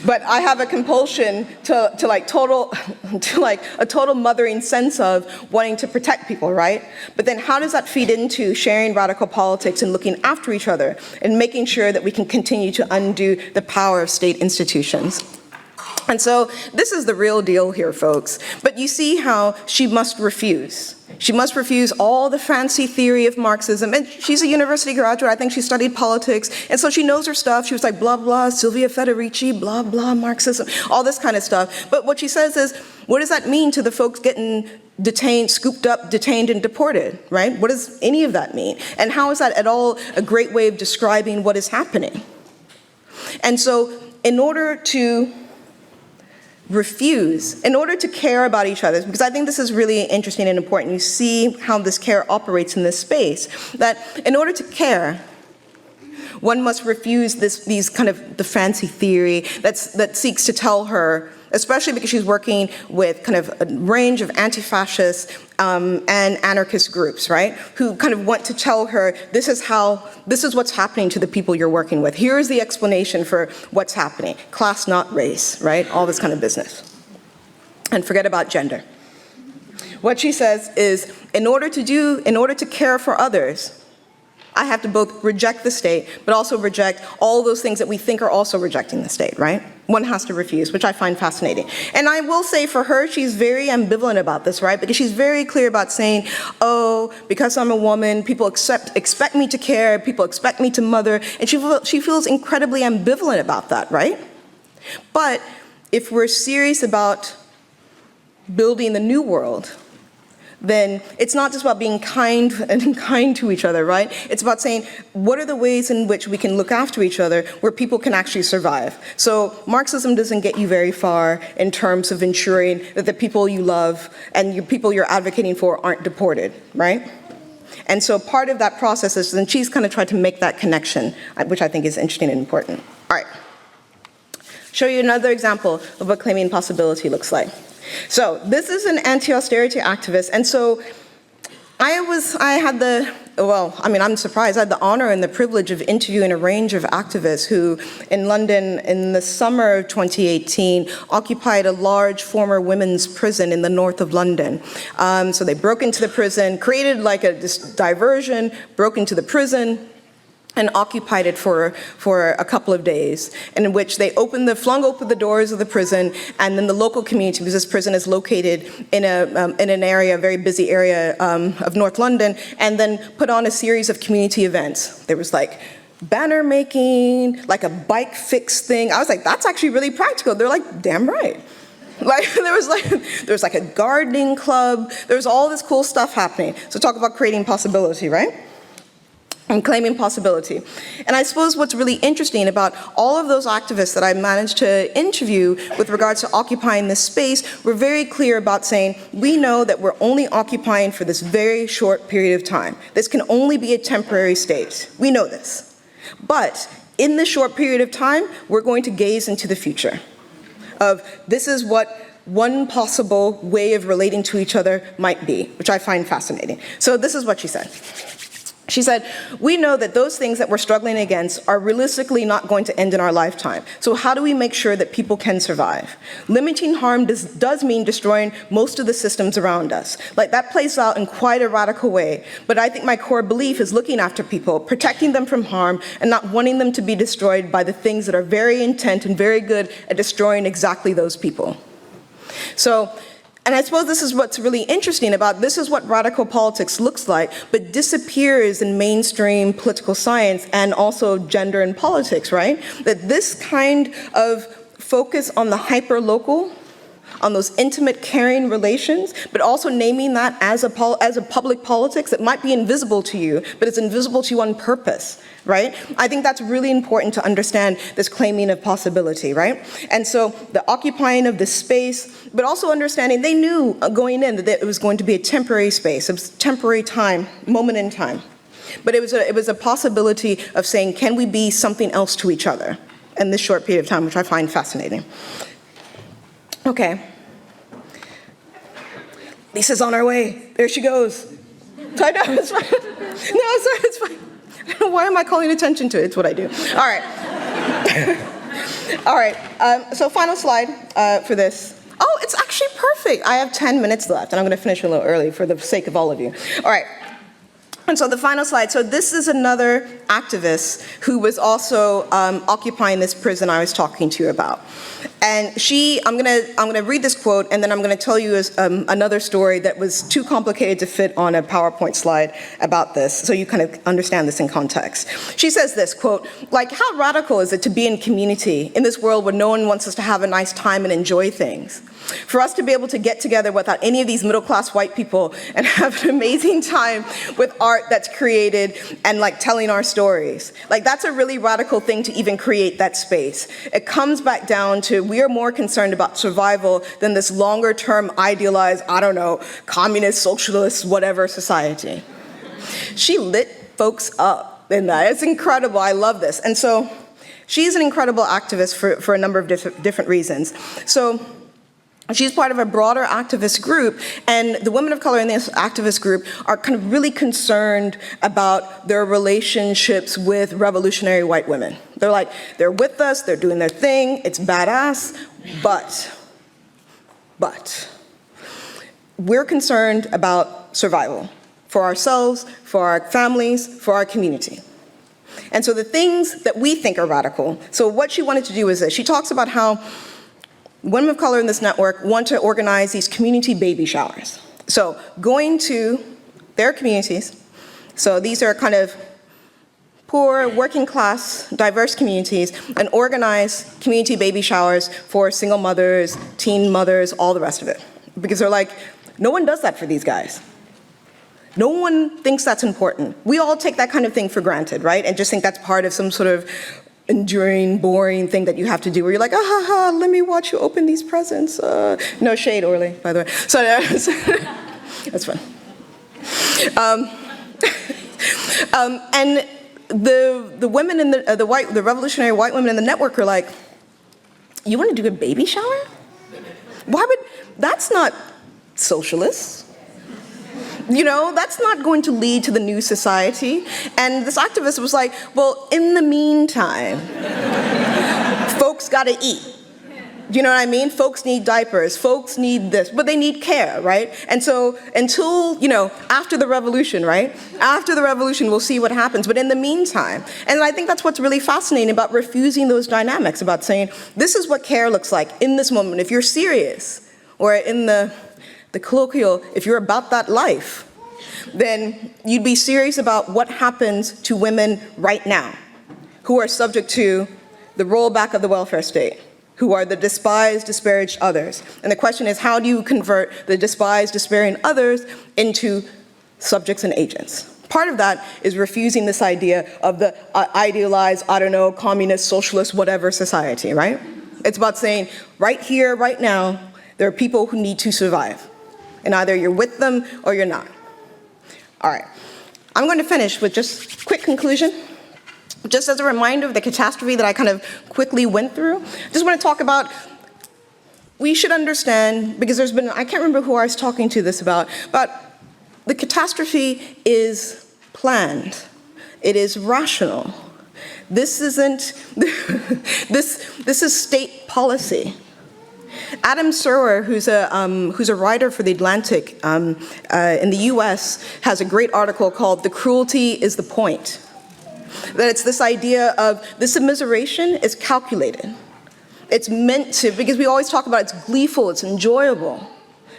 But I have a compulsion to a total mothering sense of wanting to protect people, right? But then how does that feed into sharing radical politics and looking after each other and making sure that we can continue to undo the power of state institutions? And so this is the real deal here, folks. But you see how she must refuse. She must refuse all the fancy theory of Marxism. And she's a university graduate. I think she studied politics. And so she knows her stuff. She was like, blah, blah, Silvia Federici, blah, blah, Marxism, all this kind of stuff. But what she says is, what does that mean to the folks getting detained, scooped up, detained, and deported, right? What does any of that mean? And how is that at all a great way of describing what is happening? And so in order to refuse, in order to care about each other, because I think this is really interesting and important, you see how this care operates in this space, that in order to care, one must refuse these kind of the fancy theory that seeks to tell her, especially because she's working with kind of a range of anti-fascist and anarchist groups, right? Who kind of want to tell her, this is what's happening to the people you're working with. Here's the explanation for what's happening. Class, not race, right? All this kind of business. And forget about gender. What she says is, in order to care for others, I have to both reject the state, but also reject all those things that we think are also rejecting the state, right? One has to refuse, which I find fascinating. And I will say for her, she's very ambivalent about this, right? Because she's very clear about saying, oh, because I'm a woman, people expect me to care, people expect me to mother, and she feels incredibly ambivalent about that, right? But if we're serious about building the new world, then it's not just about being kind to each other, right? It's about saying, what are the ways in which we can look after each other where people can actually survive? So Marxism doesn't get you very far in terms of ensuring that the people you love and the people you're advocating for aren't deported, right? And so part of that process is, and she's kind of tried to make that connection, which I think is interesting and important. All right, show you another example of what claiming possibility looks like. So this is an anti-austerity activist, and so I'm surprised, I had the honor and the privilege of interviewing a range of activists who, in London, in the summer of 2018, occupied a large former women's prison in the north of London. So they broke into the prison, created like this diversion, broke into the prison, and occupied it for a couple of days, in which they flung open the doors of the prison, and then the local community, because this prison is located in an area, a very busy area of North London, and then put on a series of community events. There was like banner making, like a bike fix thing. I was like, that's actually really practical. They're like, damn right. Like there was like a gardening club. There was all this cool stuff happening. So talk about creating possibility, right? And claiming possibility. And I suppose what's really interesting about all of those activists that I managed to interview with regards to occupying this space were very clear about saying, we know that we're only occupying for this very short period of time. This can only be a temporary state. We know this. But in this short period of time, we're going to gaze into the future of this is what one possible way of relating to each other might be, which I find fascinating. So this is what she said. She said, we know that those things that we're struggling against are realistically not going to end in our lifetime. So how do we make sure that people can survive? Limiting harm does mean destroying most of the systems around us. Like that plays out in quite a radical way. But I think my core belief is looking after people, protecting them from harm, and not wanting them to be destroyed by the things that are very intent and very good at destroying exactly those people. So And I suppose this is what's really interesting about this is what radical politics looks like, but disappears in mainstream political science and also gender and politics, right? That this kind of focus on the hyper-local, on those intimate, caring relations, but also naming that as a public politics that might be invisible to you, but it's invisible to you on purpose, right? I think that's really important to understand this claiming of possibility, right? And so the occupying of this space, but also understanding they knew going in that it was going to be a temporary space, it was temporary time, moment in time. But it was a possibility of saying, can we be something else to each other in this short period of time, which I find fascinating. Okay. Lisa's on our way. There she goes. I know, it's fine. No, it's fine. I don't know, why am I calling attention to it? It's what I do. All right. All right. So final slide for this. Oh, it's actually perfect. I have 10 minutes left, and I'm going to finish a little early for the sake of all of you. All right. And so the final slide, so this is another activist who was also occupying this prison I was talking to you about. And I'm gonna read this quote, and then I'm gonna tell you another story that was too complicated to fit on a PowerPoint slide about this, so you kind of understand this in context. She says this, quote, like, how radical is it to be in community in this world where no one wants us to have a nice time and enjoy things? For us to be able to get together without any of these middle-class white people and have an amazing time with art that's created and like telling our stories. Like, that's a really radical thing to even create that space. It comes back down to we are more concerned about survival than this longer-term idealized, I don't know, communist, socialist, whatever society. She lit folks up in that. It's incredible. I love this. And so she's an incredible activist for a number of different reasons. So she's part of a broader activist group, and the women of color in this activist group are kind of really concerned about their relationships with revolutionary white women. They're like, they're with us, they're doing their thing, it's badass, but we're concerned about survival for ourselves, for our families, for our community. And so the things that we think are radical, so what she wanted to do is this. She talks about how women of color in this network want to organize these community baby showers. So going to their communities, so these are kind of poor, working class, diverse communities, and organize community baby showers for single mothers, teen mothers, all the rest of it. Because they're like, no one does that for these guys. No one thinks that's important. We all take that kind of thing for granted, right? And just think that's part of some sort of enduring, boring thing that you have to do where you're like, let me watch you open these presents. No shade, Orly, by the way. So that's fun. And the women in the revolutionary white women in the network are like, you want to do a baby shower? Why would, that's not socialist. You know, that's not going to lead to the new society. And this activist was like, well, in the meantime, folks gotta eat. Do you know what I mean? Folks need diapers, folks need this, but they need care, right? And so until, after the revolution, right? After the revolution, we'll see what happens, but in the meantime, and I think that's what's really fascinating about refusing those dynamics, about saying, this is what care looks like in this moment. If you're serious, or in the colloquial, if you're about that life, then you'd be serious about what happens to women right now, who are subject to the rollback of the welfare state, who are the despised, disparaged others. And the question is, how do you convert the despised, despairing others into subjects and agents? Part of that is refusing this idea of the idealized, communist, socialist, whatever society, right? It's about saying, right here, right now, there are people who need to survive. And either you're with them or you're not. All right. I'm going to finish with just a quick conclusion. Just as a reminder of the catastrophe that I kind of quickly went through, just want to talk about, we should understand, because there's been, I can't remember who I was talking to this about, but the catastrophe is planned. It is rational. This isn't, this is state policy. Adam Serwer, who's a writer for The Atlantic in the US, has a great article called "The Cruelty is the Point." That it's this idea of this immiseration is calculated. It's meant to, because we always talk about it's gleeful, it's enjoyable.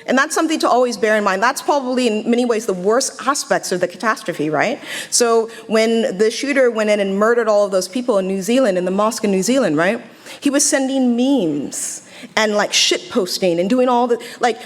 And that's something to always bear in mind. That's probably in many ways the worst aspects of the catastrophe, right? So when the shooter went in and murdered all of those people in New Zealand, in the mosque in New Zealand, right? He was sending memes and like shit posting and doing all the, like,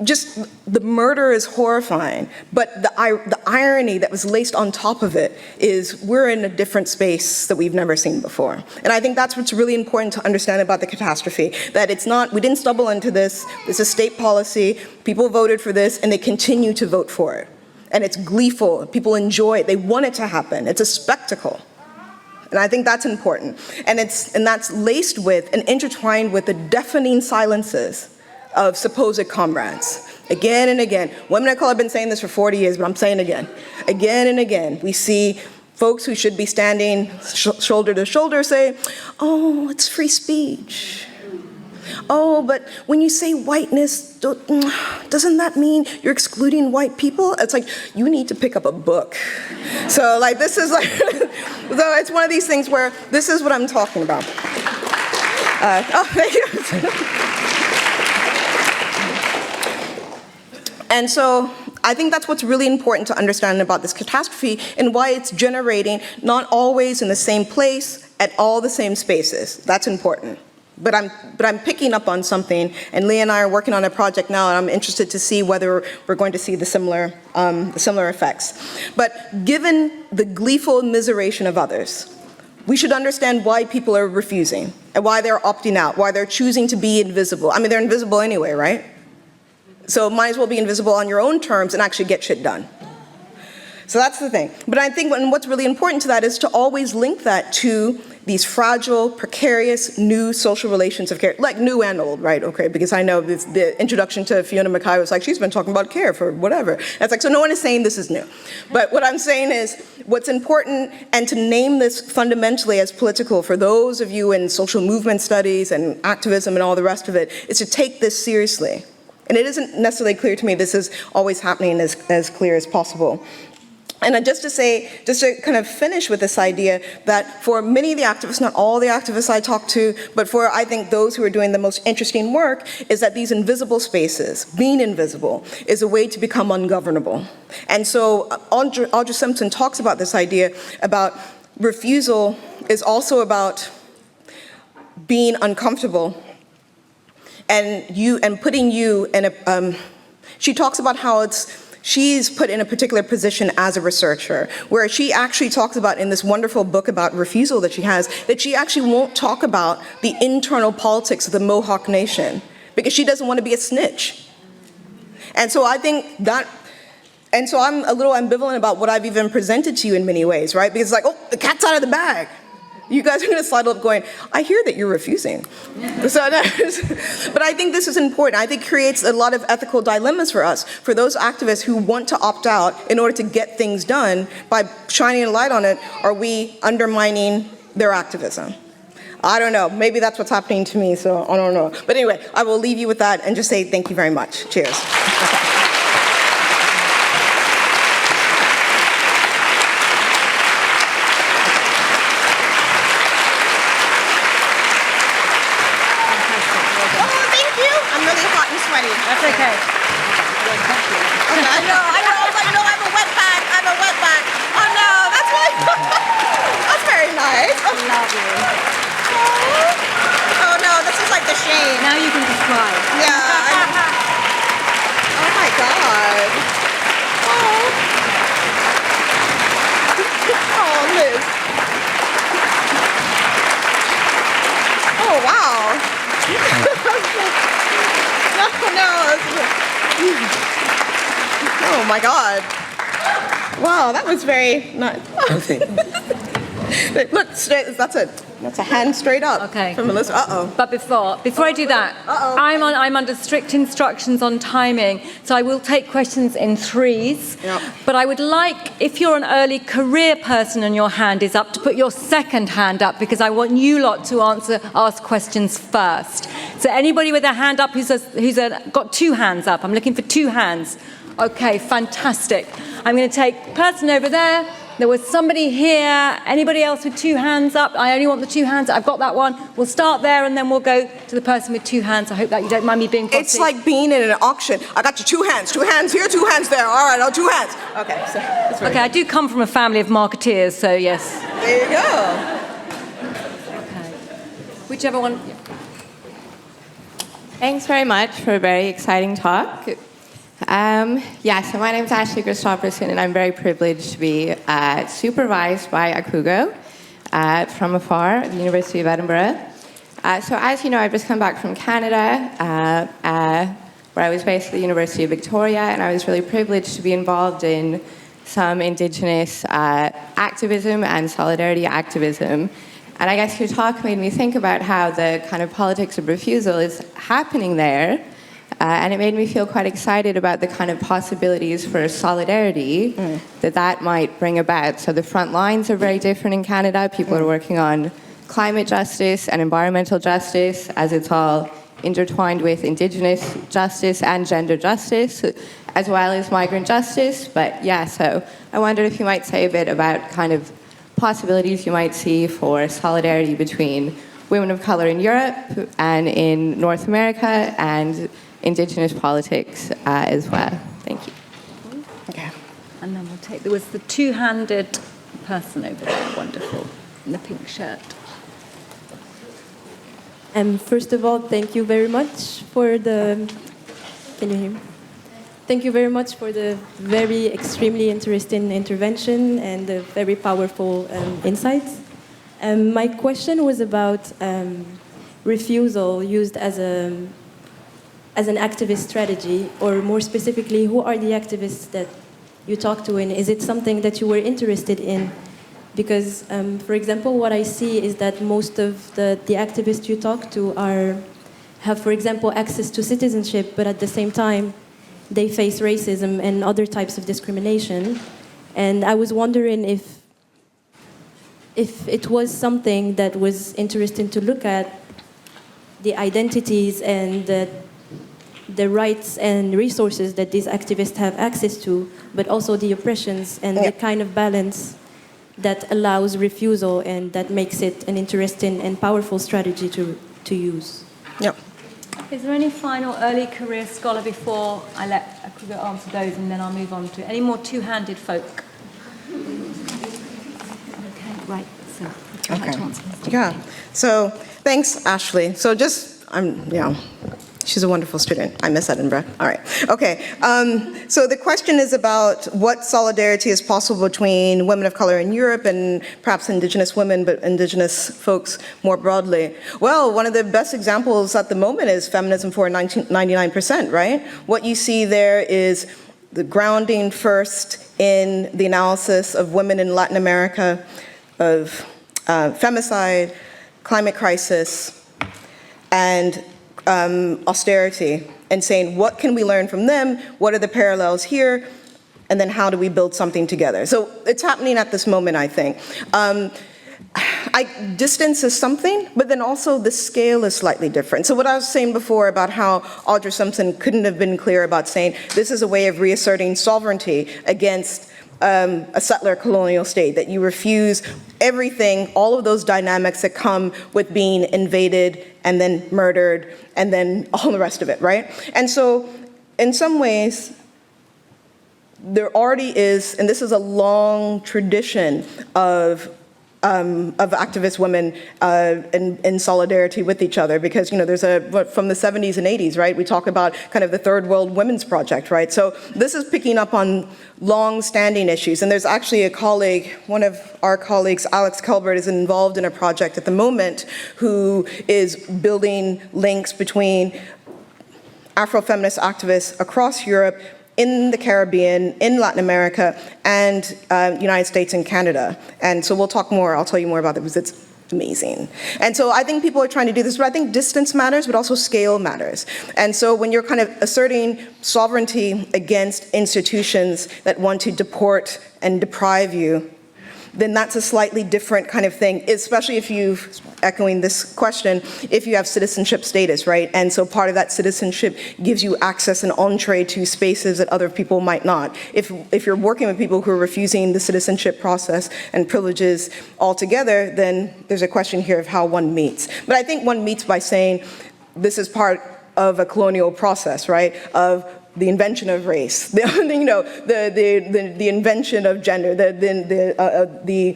just the murder is horrifying, but the irony that was laced on top of it is we're in a different space that we've never seen before. And I think that's what's really important to understand about the catastrophe, that it's not, we didn't stumble into this, this is state policy, people voted for this, and they continue to vote for it. And it's gleeful, people enjoy it, they want it to happen, it's a spectacle. And I think that's important. And that's laced with and intertwined with the deafening silences of supposed comrades. Again and again. Women of color have been saying this for 40 years, but I'm saying again. Again and again, we see folks who should be standing shoulder to shoulder say, oh, it's free speech. Oh, but when you say whiteness, doesn't that mean you're excluding white people? It's like, you need to pick up a book. So like, this is like, so it's one of these things where this is what I'm talking about. Thank you. And so I think that's what's really important to understand about this catastrophe and why it's generating not always in the same place at all the same spaces. That's important. But I'm picking up on something, and Leah and I are working on a project now, and I'm interested to see whether we're going to see the similar effects. But given the gleeful immiseration of others, we should understand why people are refusing and why they're opting out, why they're choosing to be invisible. I mean, they're invisible anyway, right? So might as well be invisible on your own terms and actually get shit done. So that's the thing. But I think what's really important to that is to always link that to these fragile, precarious, new social relations of care, like new and old, right? Okay, because I know the introduction to Fiona Mackay was like, she's been talking about care for whatever. And it's like, so no one is saying this is new. But what I'm saying is, what's important, and to name this fundamentally as political for those of you in social movement studies and activism and all the rest of it, is to take this seriously. And it isn't necessarily clear to me this is always happening as clear as possible. And just to kind of finish with this idea that for many of the activists, not all the activists I talk to, but for I think those who are doing the most interesting work, is that these invisible spaces, being invisible, is a way to become ungovernable. And so Audra Simpson talks about this idea about refusal is also about being uncomfortable and putting you in a, she talks about how she's put in a particular position as a researcher, where she actually talks about in this wonderful book about refusal that she has, that she actually won't talk about the internal politics of the Mohawk Nation, because she doesn't want to be a snitch. And so I think that, and so I'm a little ambivalent about what I've even presented to you in many ways, right? Because it's like, oh, the cat's out of the bag. You guys are going to slide up going, I hear that you're refusing. So, but I think this is important. I think it creates a lot of ethical dilemmas for us, for those activists who want to opt out in order to get things done. By shining a light on it, are we undermining their activism? I don't know. Maybe that's what's happening to me, so I don't know. But anyway, I will leave you with that and just say thank you very much. Cheers. Okay. That's okay. I know. I was like, no, I'm a wetback. Oh no, that's why. That's very nice. I love you. Oh no, this is like the shame. Now you can just cry. Yeah. Oh my God. Oh, Liz. Oh wow. No. Oh my God. Wow, that was very nice. Look, straight, that's a hand straight up. Okay. From Melissa. Uh-oh. But before I do that, I'm under strict instructions on timing, so I will take questions in threes. Yep. But I would like, if you're an early career person and your hand is up, to put your second hand up, because I want you lot to ask questions first. So anybody with a hand up who's got two hands up, I'm looking for two hands. Okay, fantastic. I'm going to take person over there, There was somebody here. Anybody else with two hands up? I only want the two hands. I've got that one. We'll start there and then we'll go to the person with two hands. I hope that you don't mind me being fussy. It's like being in an auction. I got you two hands here, two hands there. All right, two hands. Okay, so that's right. Okay, I do come from a family of marketeers, so yes. There you go. Okay. Whichever one. Yeah. Thanks very much for a very exciting talk. So my name is Ashley Christopherson, and I'm very privileged to be supervised by Akugo from afar at the University of Edinburgh. So as you know, I've just come back from Canada, where I was based at the University of Victoria, and I was really privileged to be involved in some Indigenous activism and solidarity activism. And I guess your talk made me think about how the kind of politics of refusal is happening there. And it made me feel quite excited about the kind of possibilities for solidarity that might bring about. So the front lines are very different in Canada. People are working on climate justice and environmental justice, as it's all intertwined with Indigenous justice and gender justice, as well as migrant justice. But yeah, so I wondered if you might say a bit about kind of possibilities you might see for solidarity between women of color in Europe and in North America and Indigenous politics as well. Thank you. Okay. And then we'll take, there was the two-handed person over there, wonderful, in the pink shirt. First of all, thank you very much for the, can you hear me? Thank you very much for the very extremely interesting intervention and the very powerful insights. My question was about refusal used as an activist strategy, or more specifically, who are the activists that you talk to, and is it something that you were interested in? Because, for example, what I see is that most of the activists you talk to have, for example, access to citizenship, but at the same time, they face racism and other types of discrimination. And I was wondering if it was something that was interesting to look at, the identities and the rights and resources that these activists have access to, but also the oppressions and the kind of balance that allows refusal and that makes it an interesting and powerful strategy to use. Yep. Is there any final early career scholar before I let Akugo answer those, and then I'll move on to any more two-handed folk? Okay, right. So, would you like to answer this? Yeah. So thanks, Ashley. So just, she's a wonderful student. I miss Edinburgh. All right. Okay. So the question is about what solidarity is possible between women of color in Europe and perhaps Indigenous women, but Indigenous folks more broadly. Well, one of the best examples at the moment is Feminism for 99%, right? What you see there is the grounding first in the analysis of women in Latin America, of femicide, climate crisis, and austerity, and saying, what can we learn from them? What are the parallels here? And then how do we build something together? So it's happening at this moment, I think. Distance is something, but then also the scale is slightly different. So what I was saying before about how Audra Simpson couldn't have been clear about saying this is a way of reasserting sovereignty against a settler colonial state, that you refuse everything, all of those dynamics that come with being invaded and then murdered and then all the rest of it, right? And so in some ways, there already is, and this is a long tradition of activist women in solidarity with each other, because there's from the 70s and 80s, right? We talk about kind of the Third World Women's Project, right? So this is picking up on long-standing issues, and there's actually a colleague, one of our colleagues, Alex Kelbert, is involved in a project at the moment who is building links between Afro-feminist activists across Europe, in the Caribbean, in Latin America, and United States and Canada. And so we'll talk more, I'll tell you more about it, because it's amazing. And so I think people are trying to do this, but I think distance matters, but also scale matters. And so when you're kind of asserting sovereignty against institutions that want to deport and deprive you, then that's a slightly different kind of thing, especially if you've echoing this question, if you have citizenship status, right? And so part of that citizenship gives you access and entree to spaces that other people might not. If you're working with people who are refusing the citizenship process and privileges altogether, then there's a question here of how one meets. But I think one meets by saying this is part of a colonial process, right? Of the invention of race, the invention of gender, the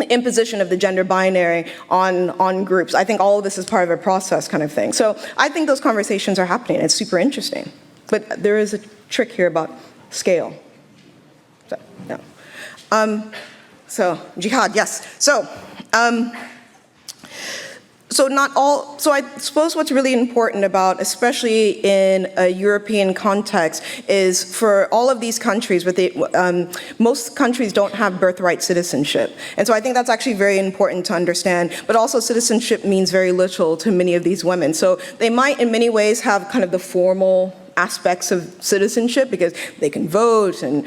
imposition of the gender binary on groups. I think all of this is part of a process kind of thing. So I think those conversations are happening. It's super interesting. But there is a trick here about scale. So, no. So jihad, yes. So I suppose what's really important about, especially in a European context, is for all of these countries, most countries don't have birthright citizenship. And so I think that's actually very important to understand. But also citizenship means very little to many of these women. So they might in many ways have kind of the formal aspects of citizenship because they can vote and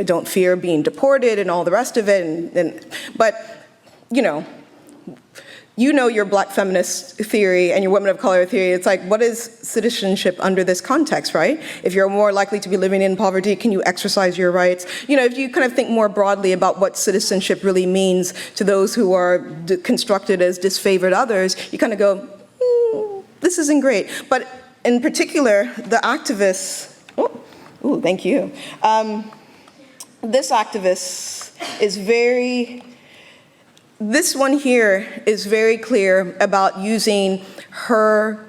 don't fear being deported and all the rest of it. But your Black feminist theory and your women of color theory. It's like, what is citizenship under this context, right? If you're more likely to be living in poverty, can you exercise your rights? If you kind of think more broadly about what citizenship really means to those who are constructed as disfavored others, you kind of go, this isn't great. But in particular, the activists, thank you. This activist is this one here is very clear about using her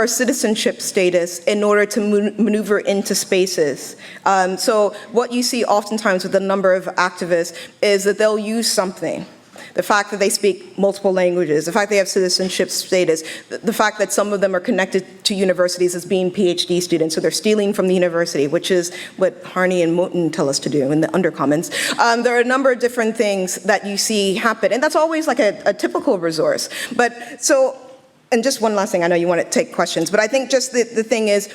citizenship status in order to maneuver into spaces. So what you see oftentimes with a number of activists is that they'll use something. The fact that they speak multiple languages, the fact they have citizenship status, the fact that some of them are connected to universities as being PhD students, so they're stealing from the university, which is what Harney and Moten tell us to do in the undercommons. There are a number of different things that you see happen, and that's always like a typical resource. And just one last thing, I know you want to take questions, but I think just the thing is,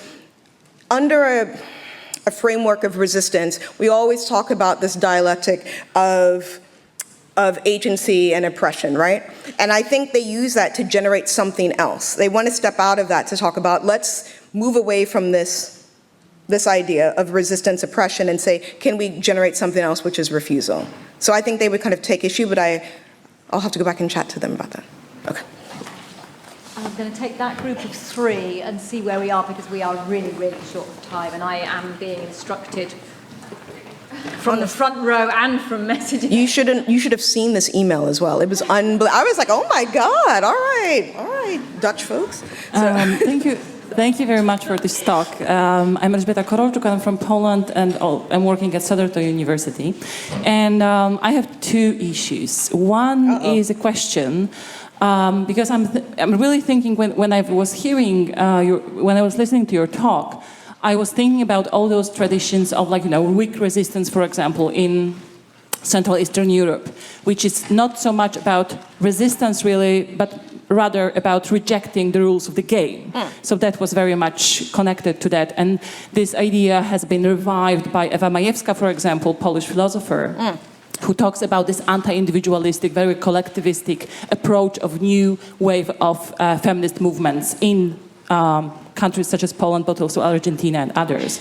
under a framework of resistance, we always talk about this dialectic of agency and oppression, right? And I think they use that to generate something else. They want to step out of that to talk about, let's move away from this idea of resistance, oppression, and say, can we generate something else, which is refusal? So I think they would kind of take issue, but I'll have to go back and chat to them about that. Okay. I'm going to take that group of three and see where we are, because we are really, really short of time, and I am being instructed from the front row and from messaging. You should have seen this email as well. It was unbelievable. I was like, oh my God, all right, Dutch folks. Thank you very much for this talk. I'm Elżbieta Korolczuk, I'm from Poland, and I'm working at Soderto University. And I have two issues. One is a question, because I'm really thinking when I was hearing, when I was listening to your talk, I was thinking about all those traditions of weak resistance, for example, in Central Eastern Europe, which is not so much about resistance really, but rather about rejecting the rules of the game. So that was very much connected to that. And this idea has been revived by Ewa Majewska, for example, Polish philosopher, who talks about this anti-individualistic, very collectivistic approach of new wave of feminist movements in countries such as Poland, but also Argentina and others.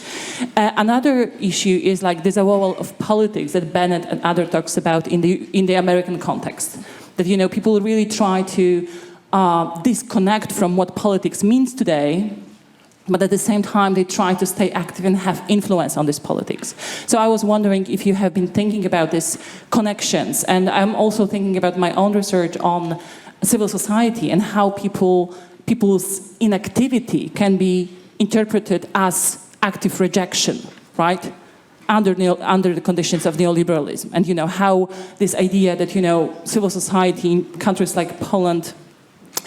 Another issue is like this wall of politics that Bennett and others talks about in the American context. That people really try to disconnect from what politics means today, but at the same time they try to stay active and have influence on this politics. So I was wondering if you have been thinking about these connections, and I'm also thinking about my own research on civil society and how people's inactivity can be interpreted as active rejection, right? Under the conditions of neoliberalism. And how this idea that civil society in countries like Poland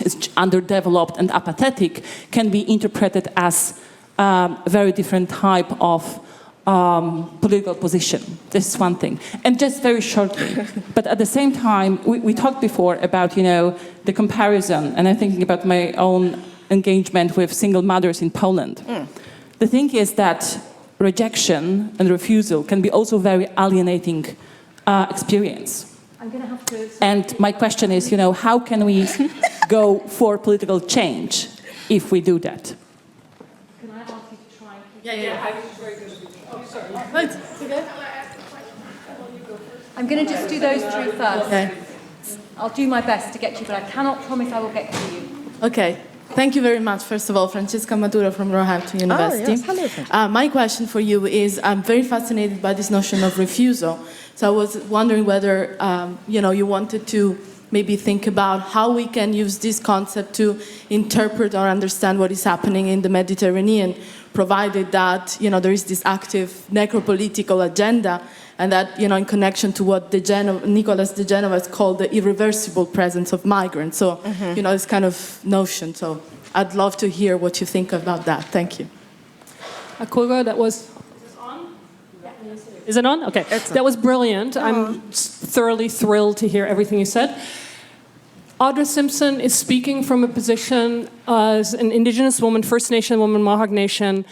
is underdeveloped and apathetic can be interpreted as a very different type of political position. This is one thing. And just very shortly, but at the same time, we talked before about, the comparison, and I'm thinking about my own engagement with single mothers in Poland. The thing is that rejection and refusal can be also very alienating experience. I'm going to have to... And my question is, how can we go for political change if we do that? Can I ask you to try and keep... Yeah. I was very good. Oh, sorry. Okay. I'm going to just do those three first. Okay. I'll do my best to get to you, but I cannot promise I will get to you. Okay. Thank you very much. First of all, Francesca Maduro from Roehampton University. yes. Hello, Francesca. My question for you is, I'm very fascinated by this notion of refusal. So I was wondering whether, you wanted to maybe think about how we can use this concept to interpret or understand what is happening in the Mediterranean, provided that, there is this active necropolitical agenda, and that, in connection to what Nicolas de Genovez called the irreversible presence of migrants. So, this kind of notion. So I'd love to hear what you think about that. Thank you. Akugo, that was... Is it on? Okay. That was brilliant. I'm thoroughly thrilled to hear everything you said. Audra Simpson is speaking from a position as an Indigenous woman, First Nation woman, Mohawk Nation,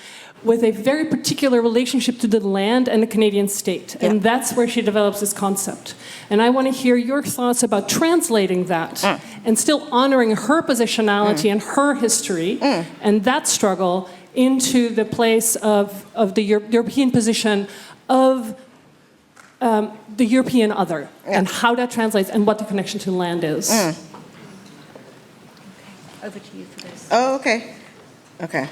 with a very particular relationship to the land and the Canadian state. Yeah. And that's where she develops this concept. And I want to hear your thoughts about translating that and still honoring her positionality and her history and that struggle into the place of the European position of the European other and how that translates and what the connection to land is. Over to you for this. Oh, okay. Okay.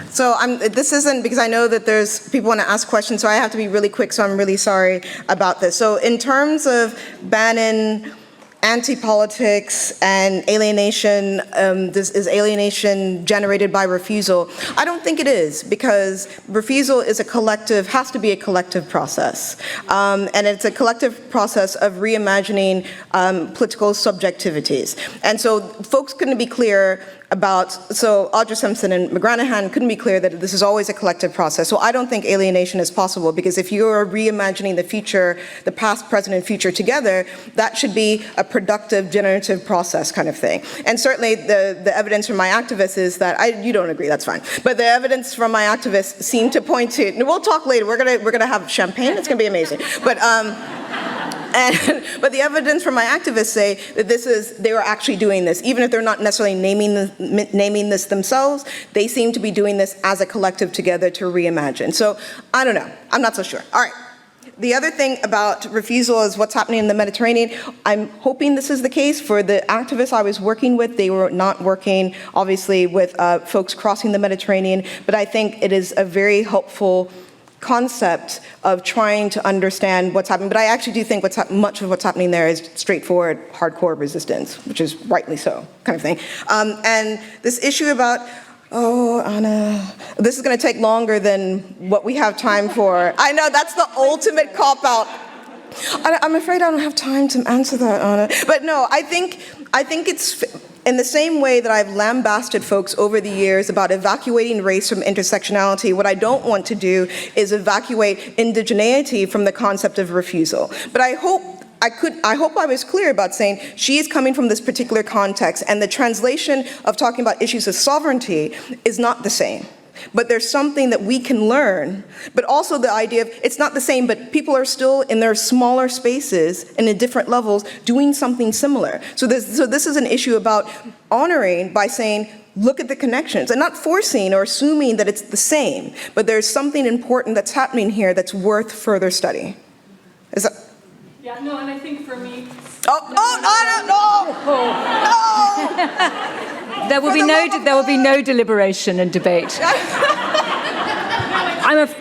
So this isn't, because I know that there's people want to ask questions, so I have to be really quick, so I'm really sorry about this. So in terms of Bannon, anti-politics and alienation, this is alienation generated by refusal. I don't think it is, because refusal is has to be a collective process. And it's a collective process of reimagining political subjectivities. And so folks couldn't be clear so Audra Simpson and McGranahan couldn't be clear that this is always a collective process. So I don't think alienation is possible, because if you're reimagining the future, the past, present, and future together, that should be a productive, generative process kind of thing. And certainly the evidence from my activists is that, you don't agree, that's fine. But the evidence from my activists seem to point to, we'll talk later, we're gonna have champagne, it's gonna be amazing. But the evidence from my activists say that they were actually doing this. Even if they're not necessarily naming this themselves, they seem to be doing this as a collective together to reimagine. So I don't know, I'm not so sure. All right. The other thing about refusal is what's happening in the Mediterranean. I'm hoping this is the case. For the activists I was working with, they were not working, obviously, with folks crossing the Mediterranean, but I think it is a very helpful concept of trying to understand what's happening. But I actually do think much of what's happening there is straightforward, hardcore resistance, which is rightly so, kind of thing. And this issue about, Anna, this is going to take longer than what we have time for. I know, that's the ultimate cop-out. I'm afraid I don't have time to answer that, Anna. But no, I think it's... In the same way that I've lambasted folks over the years about evacuating race from intersectionality, what I don't want to do is evacuate indigeneity from the concept of refusal. But I hope I was clear about saying she is coming from this particular context, and the translation of talking about issues of sovereignty is not the same. But there's something that we can learn, but also the idea of it's not the same, but people are still in their smaller spaces and at different levels doing something similar. So this is an issue about honoring by saying, look at the connections, and not forcing or assuming that it's the same, but there's something important that's happening here that's worth further study. Is that? Yeah, no, and I think for me... No! There will be no deliberation and debate.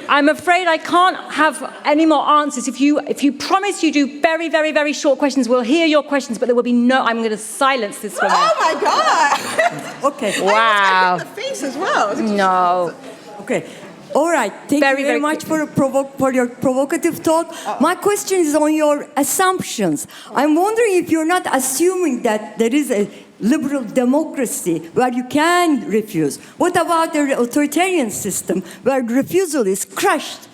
I'm afraid I can't have any more answers. If you promise you do very, very, very short questions, we'll hear your questions, but there will be no... I'm going to silence this woman. Oh my God! Okay. Wow. I hit the face as well. No. Okay. All right. Thank you very much for your provocative talk. My question is on your assumptions. I'm wondering if you're not assuming that there is a liberal democracy where you can refuse. What about the authoritarian system where refusal is crushed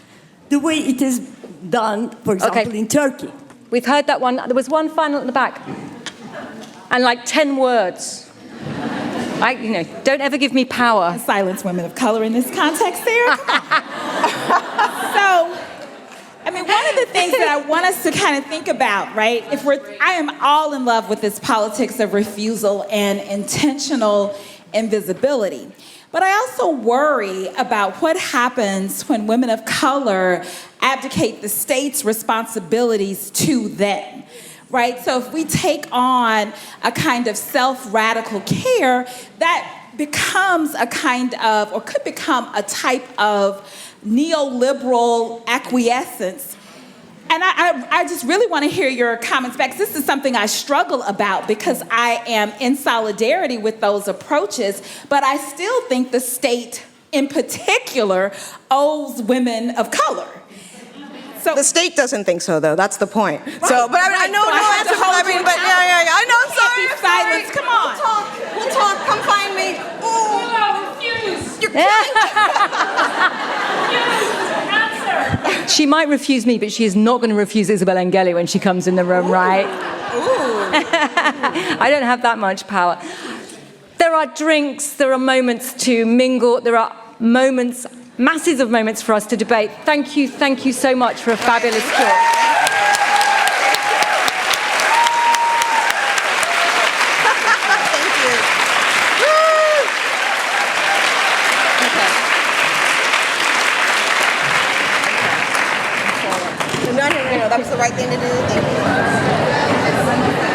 the way it is done, for example, in Turkey? We've heard that one. There was one final at the back. And like 10 words. Don't ever give me power. Silence women of color in this context there. So, one of the things that I want us to kind of think about, right? I am all in love with this politics of refusal and intentional invisibility. But I also worry about what happens when women of color abdicate the state's responsibilities to them, right? So if we take on a kind of self-radical care, that becomes a kind of, or could become a type of neoliberal acquiescence. And I just really want to hear your comments back. This is something I struggle about because I am in solidarity with those approaches, but I still think the state in particular owes women of color. So the state doesn't think so, though. That's the point. Right, So, but I know so no I have answer to for hold that. you But yeah, I know. I'm sorry. Can't be silenced. Come on. We'll talk. Come find me. Ooh. You're She might refuse me, but she is not going to refuse Isabel Engeli when she comes in the room, right? I don't have that much power. There are drinks, there are moments to mingle, there are moments, masses of moments for us to debate. Thank you so much for a fabulous talk. No, that was the right thing to do. Thank you.